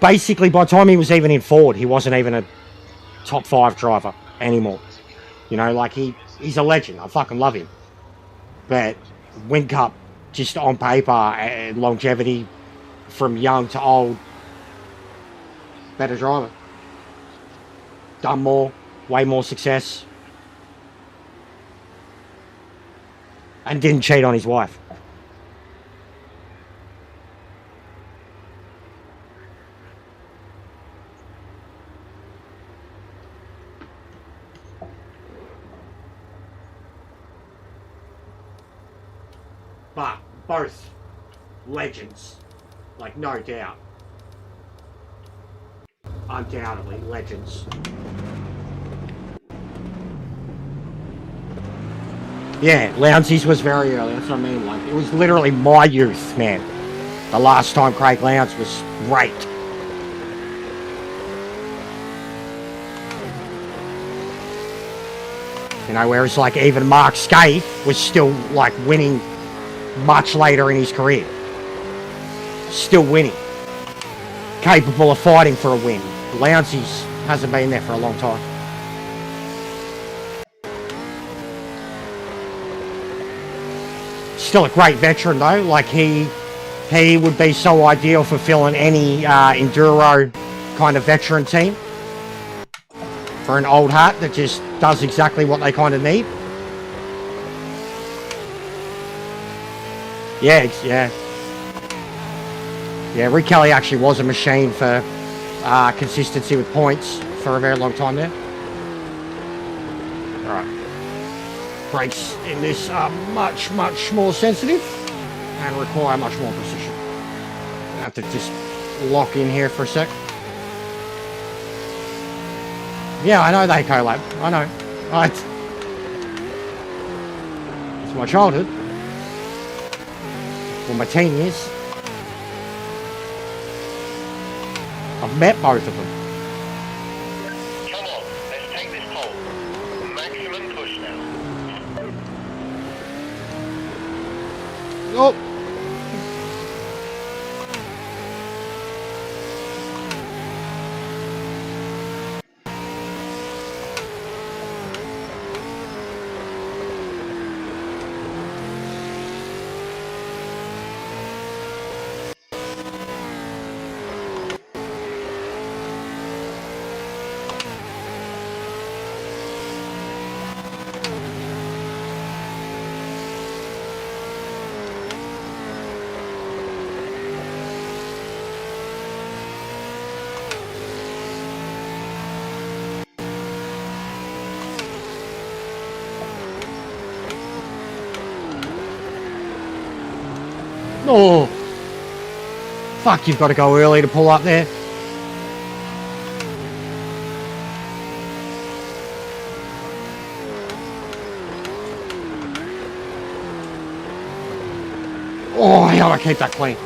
Speaker 2: basically by the time he was even in Ford, he wasn't even a top 5 driver anymore. You know, like he's a legend. I fucking love him. But Win Cup, just on paper, longevity from young to old, better driver. Done more, way more success. And didn't cheat on his wife. But both legends, like no doubt. Undoubtedly legends. Yeah, Lounsey's was very early, that's what I mean. Like, it was literally my youth, man. The last time Craig Lowndes was great. You know, whereas like even Mark Skaife was still like winning much later in his career. Still winning. Capable of fighting for a win. Lounsey's hasn't been there for a long time. still a great veteran though. Like he would be so ideal for filling any enduro kind of veteran team for an old hat that just does exactly what they kind of need. Yeah, Rick Kelly actually was a machine for consistency with points for a very long time there. Alright. Brakes in this are much more sensitive and require much more precision. I have to just lock in here for a sec. Yeah, I know they collab. I know. It's my childhood. Well, my teen years. I've met both of them.
Speaker 6: Come on, let's take this pole. Maximum push now.
Speaker 2: Oh! Oh! Fuck, you've got to go early to pull up there. Oh, how do I keep that clean?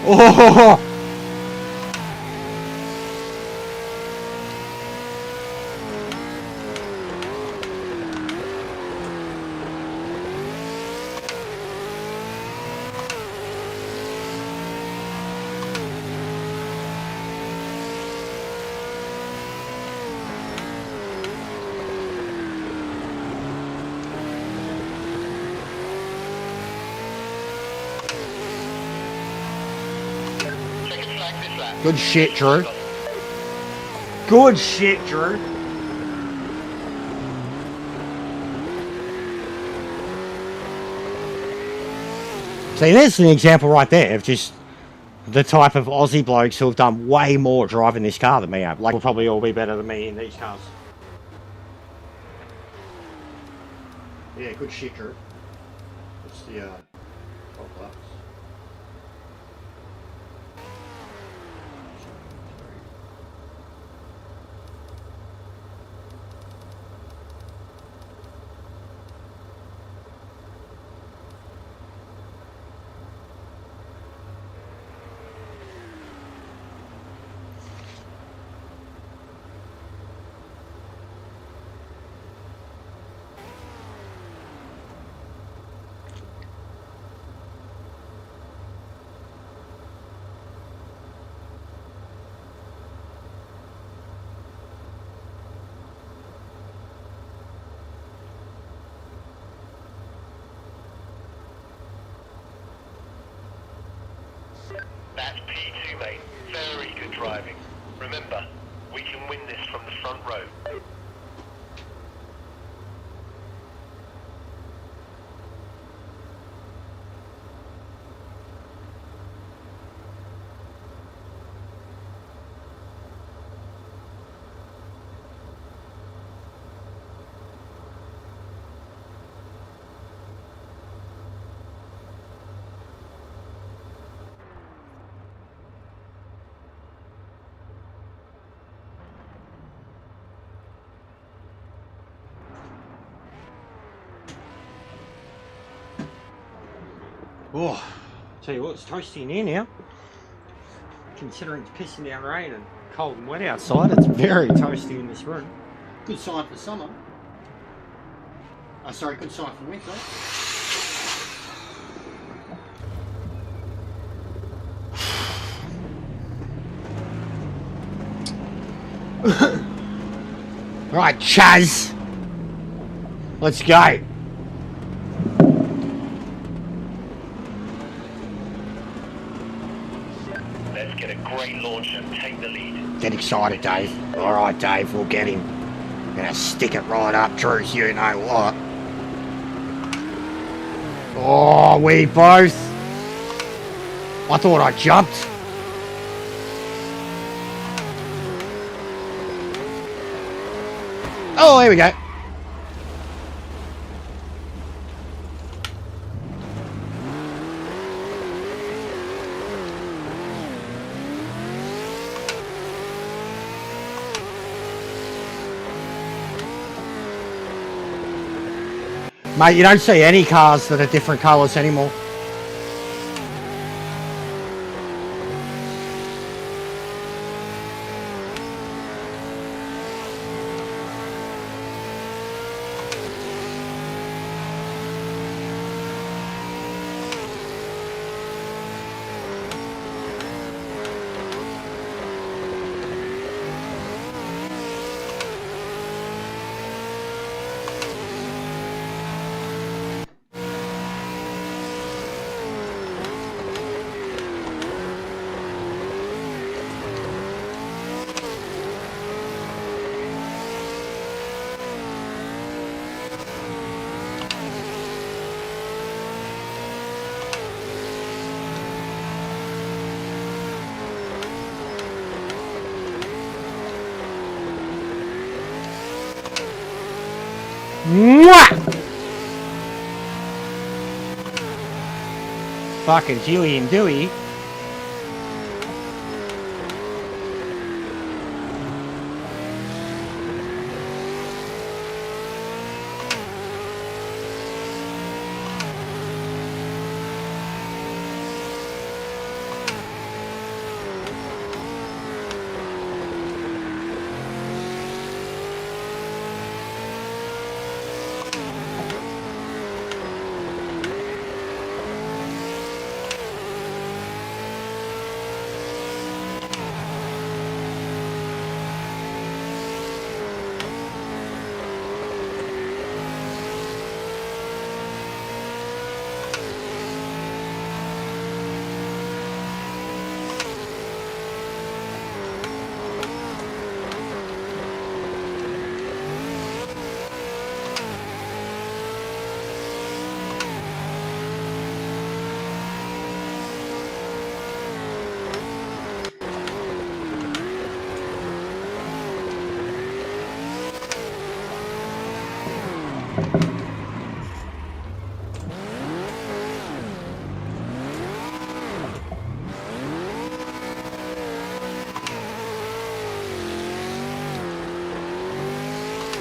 Speaker 2: Oh! Good shit, Drew. Good shit, Drew. See, there's an example right there of just the type of Aussie blokes who have done way more driving this car than me have. Like, will probably all be better than me in these cars. Yeah, good shit, Drew. What's the, top glass?
Speaker 6: That's P2, mate. Very good driving. Remember, we can win this from the front row.
Speaker 2: Oh, tell you what, it's toasty in here now. Considering it's pissing down rain and cold and wet outside, it's very toasty in this room. Good sign for summer. Oh, sorry, good sign for winter. Right, Chaz. Let's go.
Speaker 6: Let's get a great launch and take the lead.
Speaker 2: Get excited, Dave. Alright, Dave, we'll get him. Gonna stick it right up Drew's you know what. Oh, we both. I thought I jumped. Oh, here we go. Mate, you don't see any cars that are different colours anymore. Mwah! Fucking Huey and Dewey.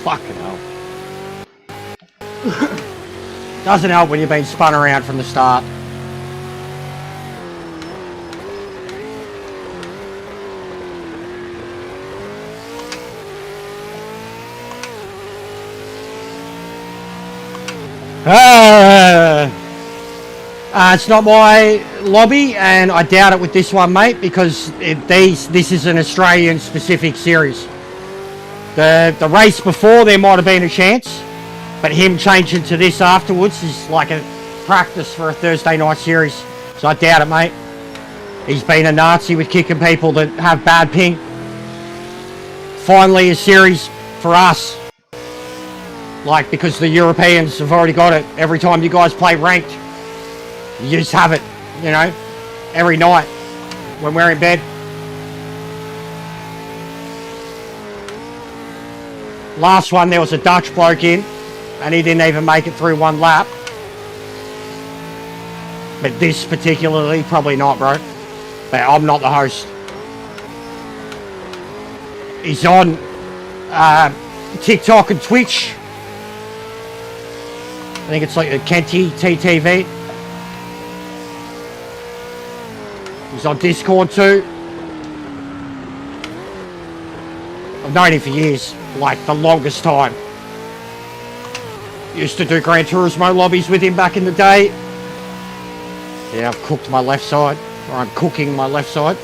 Speaker 2: Fucking hell. Doesn't help when you've been spun around from the start. It's not my lobby, and I doubt it with this one, mate, because this is an Australian specific series. The race before, there might have been a chance, but him changing to this afterwards is like a practice for a Thursday night series, so I doubt it, mate. He's been a Nazi with kicking people that have bad ping. Finally a series for us, like, because the Europeans have already got it. Every time you guys play ranked, you just have it, you know, every night when we're in bed. Last one, there was a Dutch bloke in, and he didn't even make it through one lap. But this particularly, probably not, bro. But I'm not the host. He's on TikTok and Twitch. I think it's like the Kenty TTV. He's on Discord too. I've known him for years, like the longest time. Used to do Gran Turismo lobbies with him back in the day. Yeah, I've cooked my left side, or I'm cooking my left side.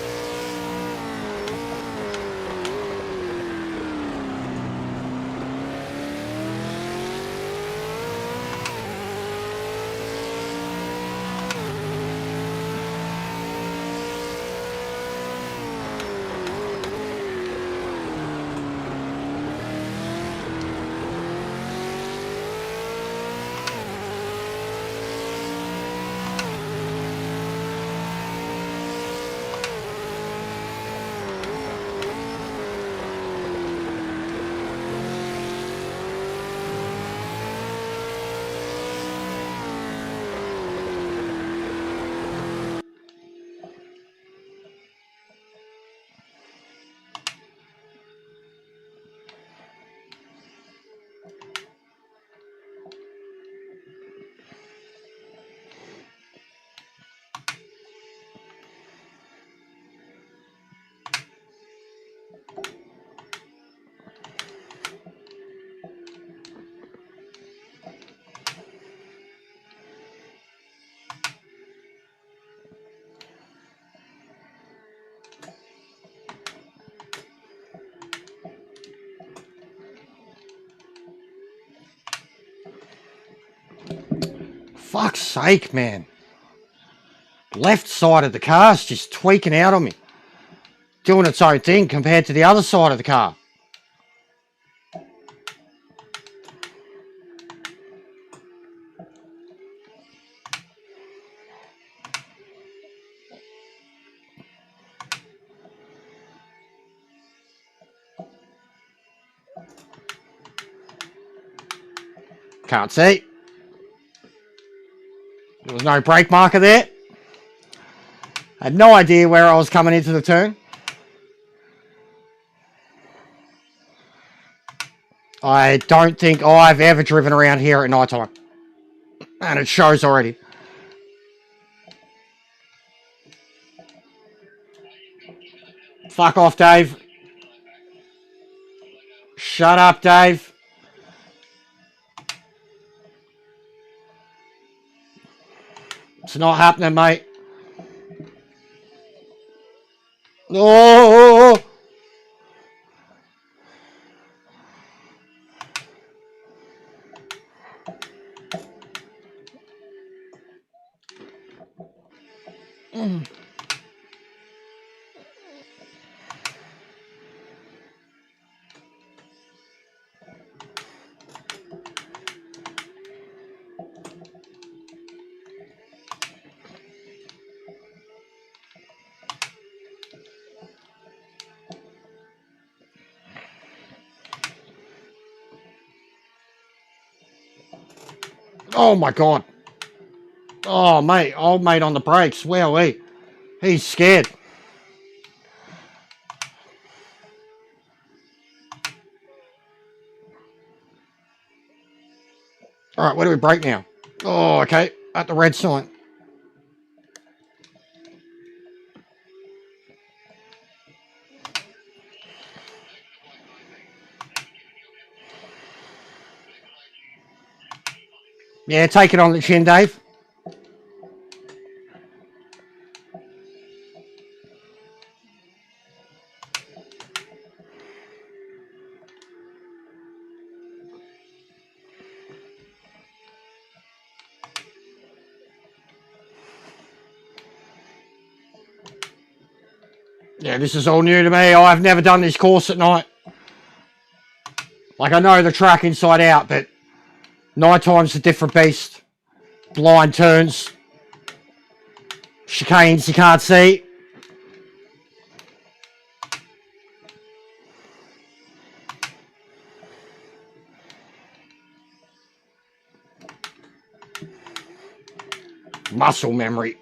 Speaker 2: Fuck's sake, man. Left side of the car's just tweaking out on me. Doing its own thing compared to the other side of the car. Can't see. There was no brake marker there. I had no idea where I was coming into the turn. I don't think I've ever driven around here at night time. And it shows already. Fuck off, Dave. Shut up, Dave. It's not happening, mate. Oh! Oh my god. Oh mate, old mate on the brakes. Wowee. He's scared. Alright, where do we brake now? Oh, okay. At the red sign. Yeah, take it on the chin, Dave. Yeah, this is all new to me. I've never done this course at night. Like, I know the track inside out, but night time's a different beast. Blind turns. Chicanes you can't see. Muscle memory.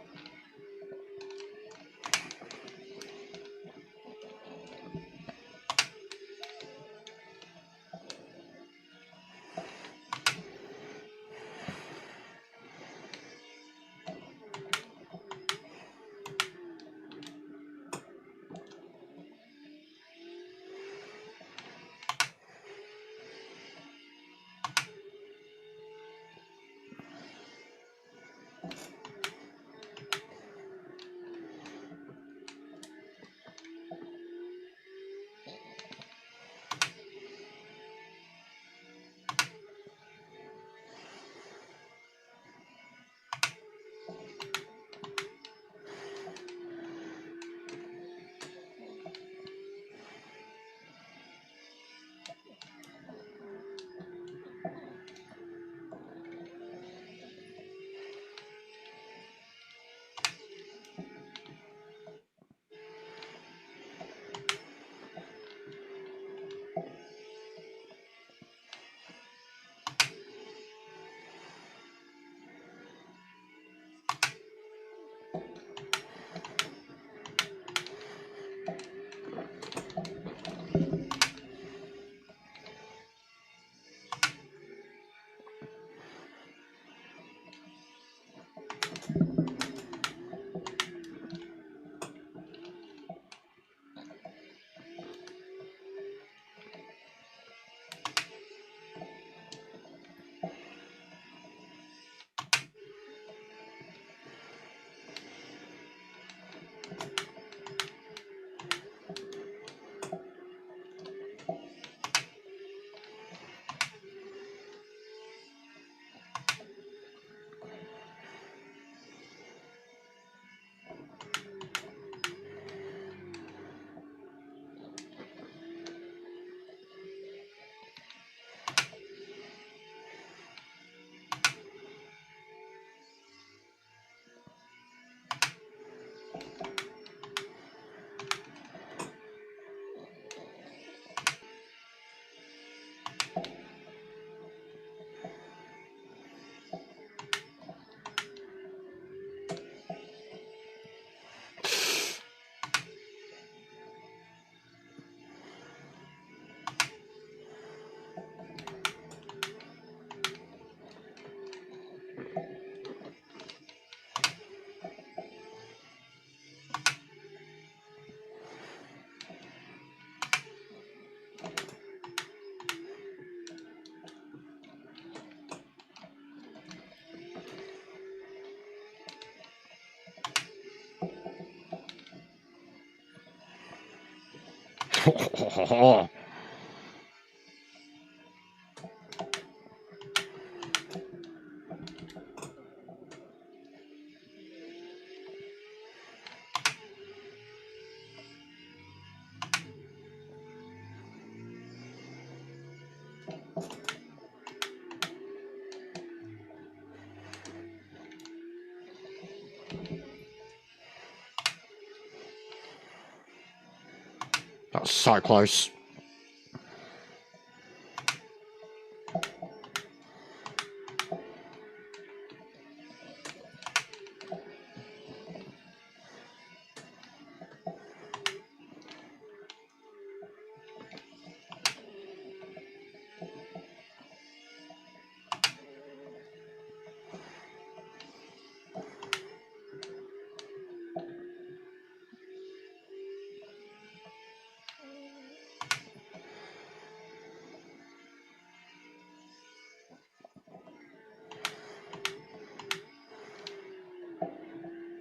Speaker 2: That was so close.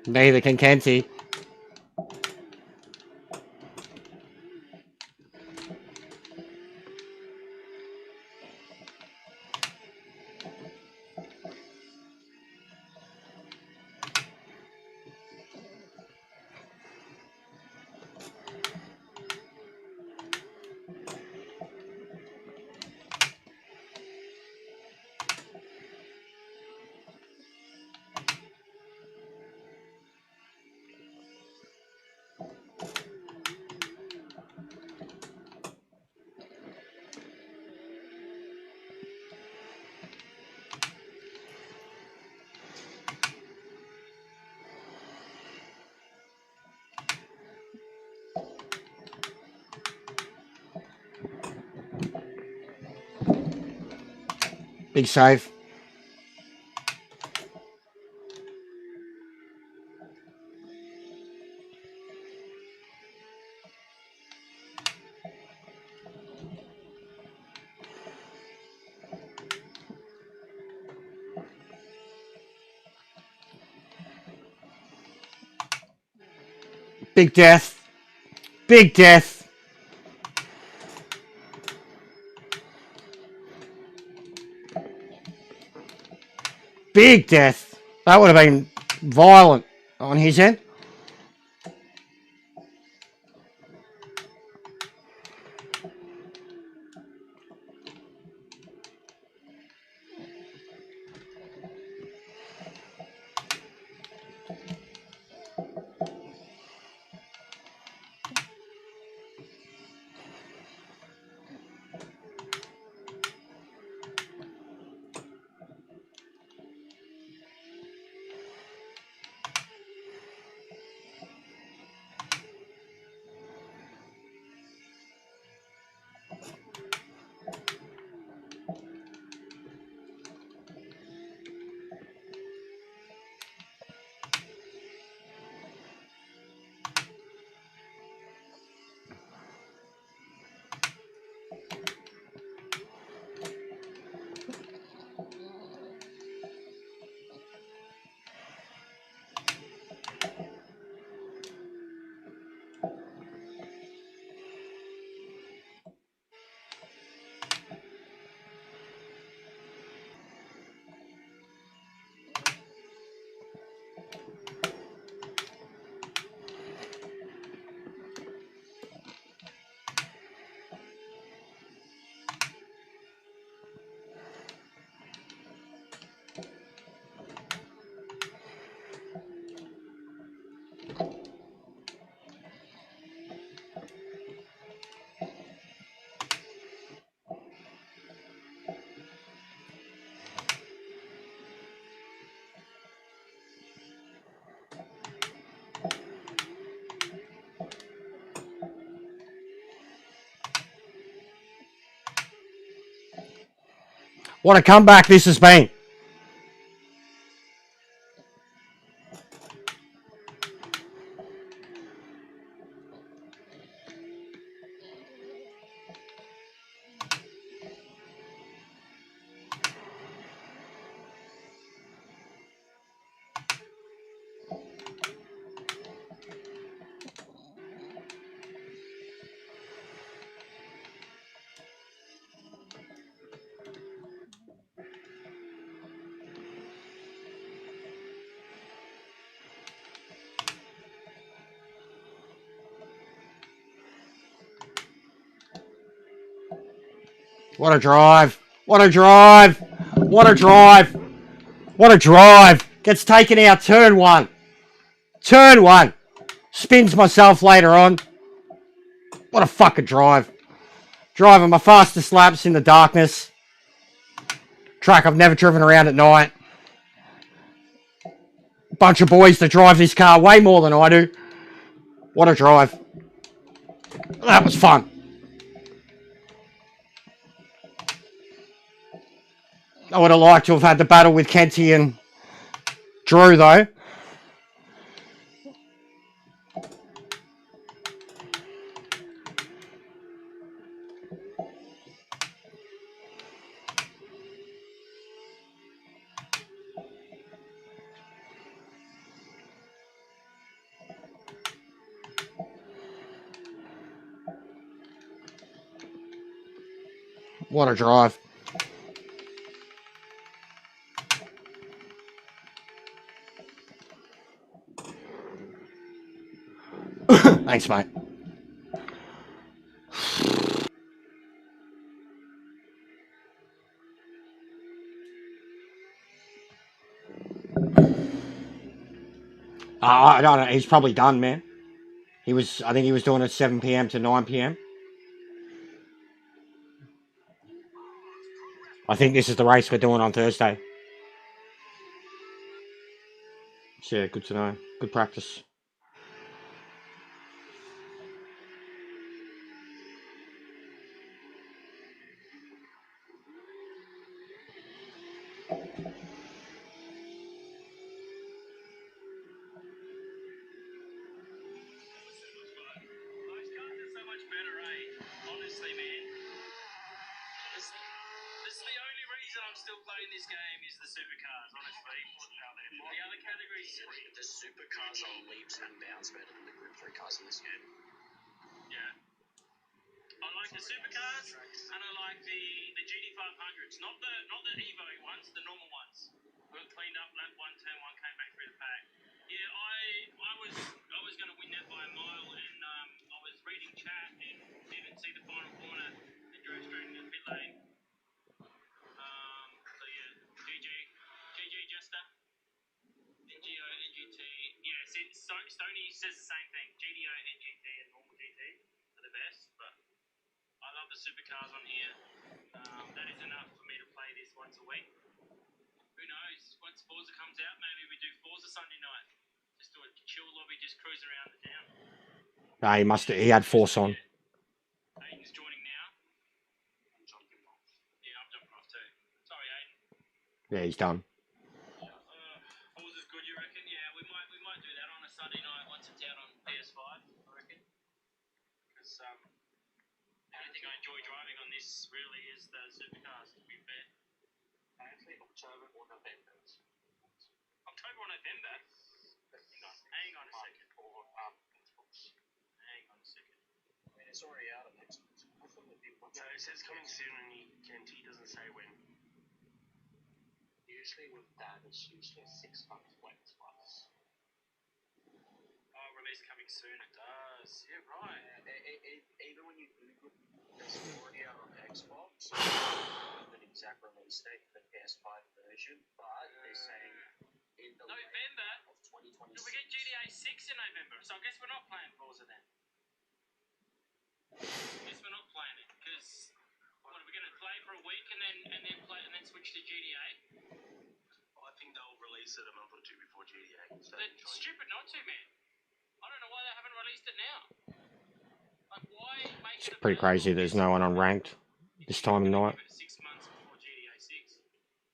Speaker 2: Neither can Kenty. Big save. Big death. Big death. Big death. That would have been violent on his end. What a comeback this has been. What a drive. What a drive. What a drive. What a drive. Gets taken out. Turn one. Turn one. Spins myself later on. What a fucking drive. Driving my fastest laps in the darkness. Track I've never driven around at night. Bunch of boys that drive this car way more than I do. What a drive. That was fun. I would have liked to have had the battle with Kenty and Drew, though. What a drive. Thanks, mate. I don't know. He's probably done, man. I think he was doing it 7 p.m. to 9 p.m. I think this is the race we're doing on Thursday. So, yeah, good to know. Good practice.
Speaker 4: Those cars are so much better, eh? Honestly, man. This is the only reason I'm still playing this game is the supercars, honestly. The other categories...
Speaker 7: The supercars are leaps and bounds better than the Group 3 cars in this game.
Speaker 4: Yeah. I like the supercars, and I like the GT500s. Not the Evo ones, the normal ones. We got cleaned up lap 1, turn 1, came back through the pack. Yeah, I was going to win that by a mile, and I was reading chat and didn't see the final corner and drove straight into the pit lane. So yeah, GG Jester, NGO, NGT. Yeah, Stoney says the same thing. GDO, NGT, and normal GT are the best, but I love the supercars on here. That is enough for me to play this once a week. Who knows? Once Forza comes out, maybe we do Forza Sunday night. Just do a chill lobby, just cruise around the town.
Speaker 2: He had force on.
Speaker 4: Aiden's joining now. I'm jumping off. Yeah, I'm jumping off too. Sorry, Aiden.
Speaker 2: Yeah, he's done.
Speaker 4: Forza's good, you reckon? Yeah, we might do that on a Sunday night once it's out on PS5, I reckon. Because the only thing I enjoy driving on this really is the supercars, to be fair.
Speaker 5: Apparently October or November.
Speaker 4: October or November? Hang on a second. Hang on a second.
Speaker 7: I mean, it's already out of Xbox. I thought it'd be
Speaker 3: No, it says coming soon, and he doesn't say when.
Speaker 5: Usually with that, it's usually 6 months wait plus.
Speaker 4: Oh, release coming soon, it does. Yeah, right.
Speaker 7: Even when you Google this already out on Xbox, the exact release date for the PS5 version, but they're saying in the
Speaker 4: November
Speaker 7: of 2026.
Speaker 4: We get GTA 6 in November, so I guess we're not playing Forza then. I guess we're not playing it because what are we going to play for a week and then switch to GTA?
Speaker 3: I think they'll release it a month or two before GTA. So
Speaker 4: They're stupid not to, man. I don't know why they haven't released it now. Like, why make
Speaker 2: It's pretty crazy. There's no one on ranked this time of night.
Speaker 4: 6 months before GTA 6.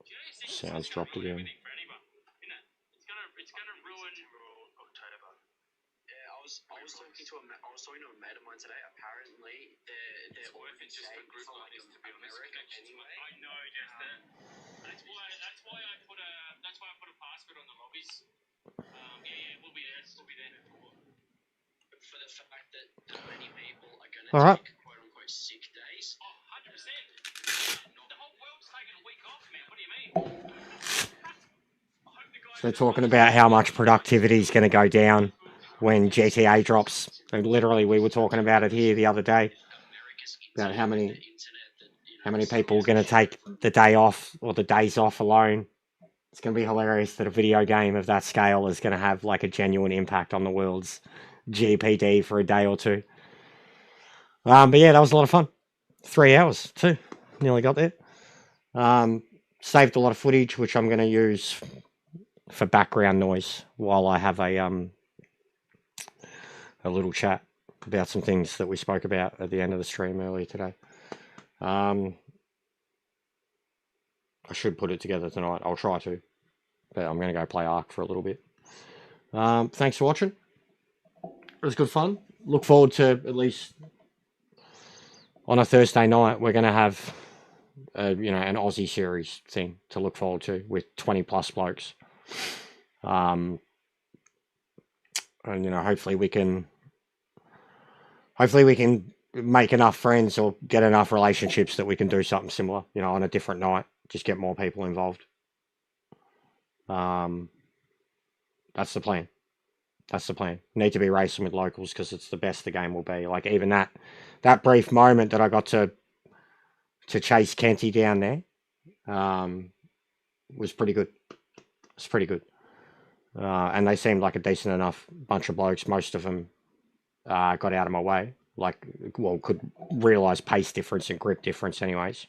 Speaker 4: GTA 6
Speaker 2: Sounds dropped again.
Speaker 4: for anybody, isn't it? It's gonna ruin
Speaker 3: October.
Speaker 7: Yeah, I was talking to a mate of mine today. Apparently, they're
Speaker 4: worth it just for a group like this to be honest.
Speaker 7: anyway.
Speaker 4: I know, just that's why I put a password on the lobbies. Yeah, we'll be there.
Speaker 7: For the fact that many people are going to
Speaker 2: All right.
Speaker 7: take quote-unquote sick days.
Speaker 4: Oh, 100%. The whole world's taking a week off, man. What do you mean?
Speaker 2: So they're talking about how much productivity is going to go down when GTA drops. So literally, we were talking about it here the other day.
Speaker 7: America's
Speaker 2: About how many...
Speaker 7: internet that
Speaker 2: How many people are going to take the day off or the days off alone? It's going to be hilarious that a video game of that scale is going to have like a genuine impact on the world's GPD for a day or two. But yeah, that was a lot of fun. 3 hours too. Nearly got there. Saved a lot of footage, which I'm going to use for background noise while I have a little chat about some things that we spoke about at the end of the stream earlier today. I should put it together tonight. I'll try to, but I'm going to go play Ark for a little bit. Thanks for watching. It was good fun. Look forward to at least on a Thursday night, we're going to have an Aussie series thing to look forward to with 20 plus blokes. And hopefully we can make enough friends or get enough relationships that we can do something similar, on a different night, just get more people involved. That's the plan. Need to be racing with locals because it's the best the game will be. Like even that brief moment that I got to chase Kenty down there was pretty good. It's pretty good. And they seemed like a decent enough bunch of blokes. Most of them got out of my way. Could realise pace difference and grip difference anyways.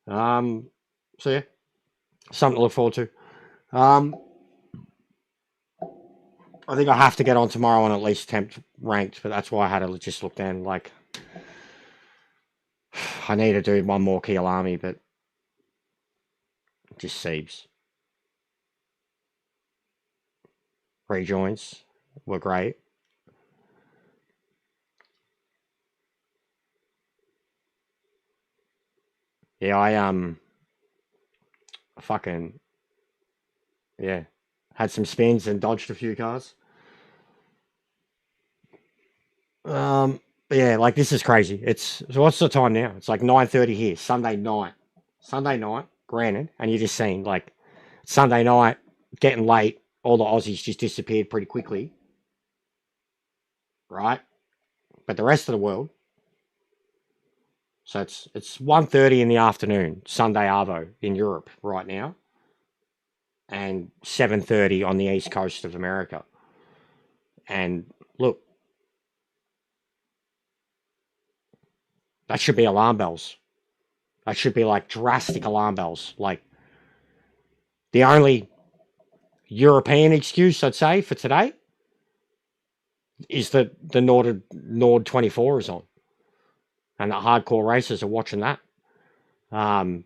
Speaker 2: So yeah, something to look forward to. I think I have to get on tomorrow and at least attempt ranked, but that's why I had to just look down. Like, I need to do one more Kill Army, but just Siebes. Rejoins were great. Yeah, I had some spins and dodged a few cars. Yeah, like this is crazy. So what's the time now? It's like 9:30 here, Sunday night, granted, and you're just seeing like Sunday night getting late, all the Aussies just disappeared pretty quickly, right? But the rest of the world, so it's 1:30 in the afternoon, Sunday Arvo in Europe right now, and 7:30 on the east coast of America. And look, that should be alarm bells. That should be like drastic alarm bells. Like the only European excuse I'd say for today is that the N24 is on. And the hardcore racers are watching that. But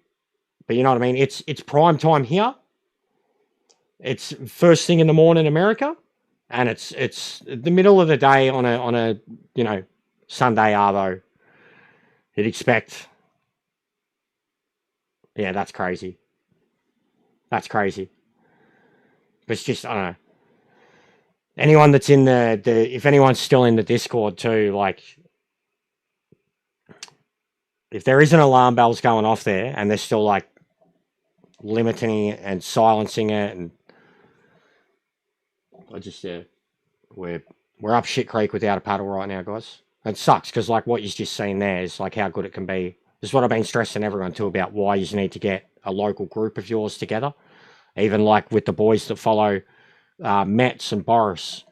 Speaker 2: you know what I mean? It's prime time here. It's first thing in the morning in America. And it's the middle of the day on a Sunday Arvo. You'd expect. Yeah, that's crazy. But it's just, I don't know. Anyone that's in if anyone's still in the Discord too, like, if there isn't alarm bells going off there and they're still like limiting it and silencing it, and we're up shit creek without a paddle right now, guys. It sucks because like what you've just seen there is like how good it can be. This is what I've been stressing everyone too about why you need to get a local group of yours together. Even like with the boys that follow Metz and Boris,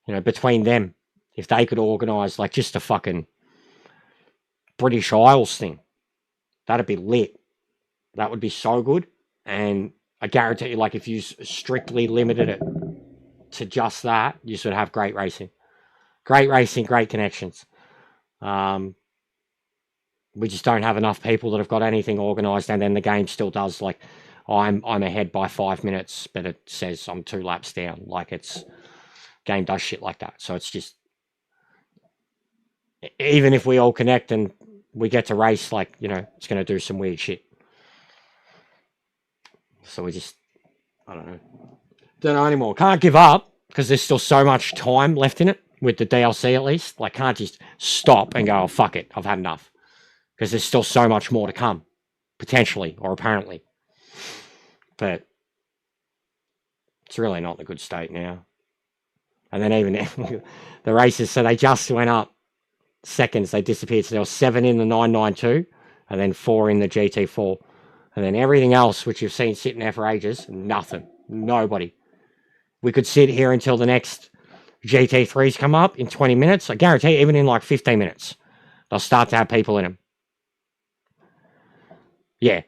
Speaker 2: between them, if they could organise like just a fucking British Isles thing, that'd be lit. That would be so good. And I guarantee you, like if you strictly limited it to just that, you should have great racing, great connections. We just don't have enough people that have got anything organised, and then the game still does like I'm ahead by 5 minutes, but it says I'm 2 laps down. Like game does shit like that. So it's just, even if we all connect and we get to race, like, it's going to do some weird shit. So we just, I don't know anymore. Can't give up because there's still so much time left in it with the DLC at least. Like, can't just stop and go, oh, fuck it, I've had enough. Because there's still so much more to come, potentially or apparently. But it's really not in a good state now. And then even the races, so they just went up seconds, they disappeared. So there was 7 in the 992 and then 4 in the GT4. And then everything else, which you've seen sitting there for ages, nothing. Nobody. We could sit here until the next GT3s come up in 20 minutes. I guarantee even in like 15 minutes, they'll start to have people in them. Yeah.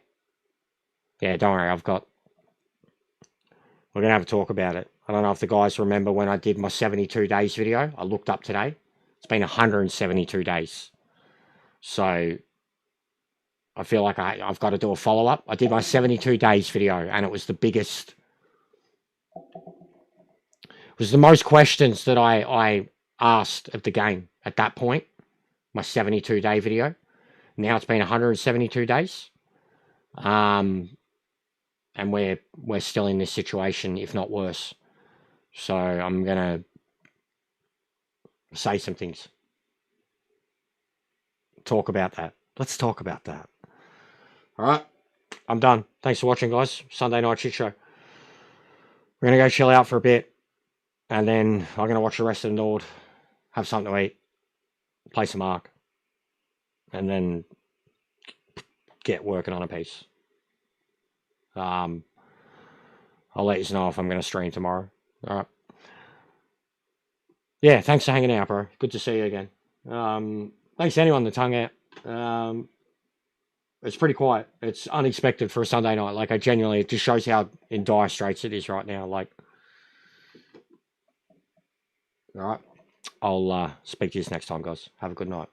Speaker 2: Yeah, don't worry. We're going to have a talk about it. I don't know if the guys remember when I did my 72 days video. I looked up today. It's been 172 days. So I feel like I've got to do a follow-up. I did my 72 days video, and it was the biggest... It was the most questions that I asked of the game at that point. My 72-day video. Now it's been 172 days. And we're still in this situation, if not worse. So I'm going to say some things. Talk about that. Let's talk about that. All right. I'm done. Thanks for watching, guys. Sunday night shit show. We're going to go chill out for a bit. And then I'm going to watch the rest of the Nord. Have something to eat. Play some Ark. And then get working on a piece. I'll let you know if I'm going to stream tomorrow. All right. Yeah, thanks for hanging out, bro. Good to see you again. Thanks to anyone that's hung out. It's pretty quiet. It's unexpected for a Sunday night. Like, it just shows how in dire straits it is right now. Like, all right. I'll speak to you next time, guys. Have a good night.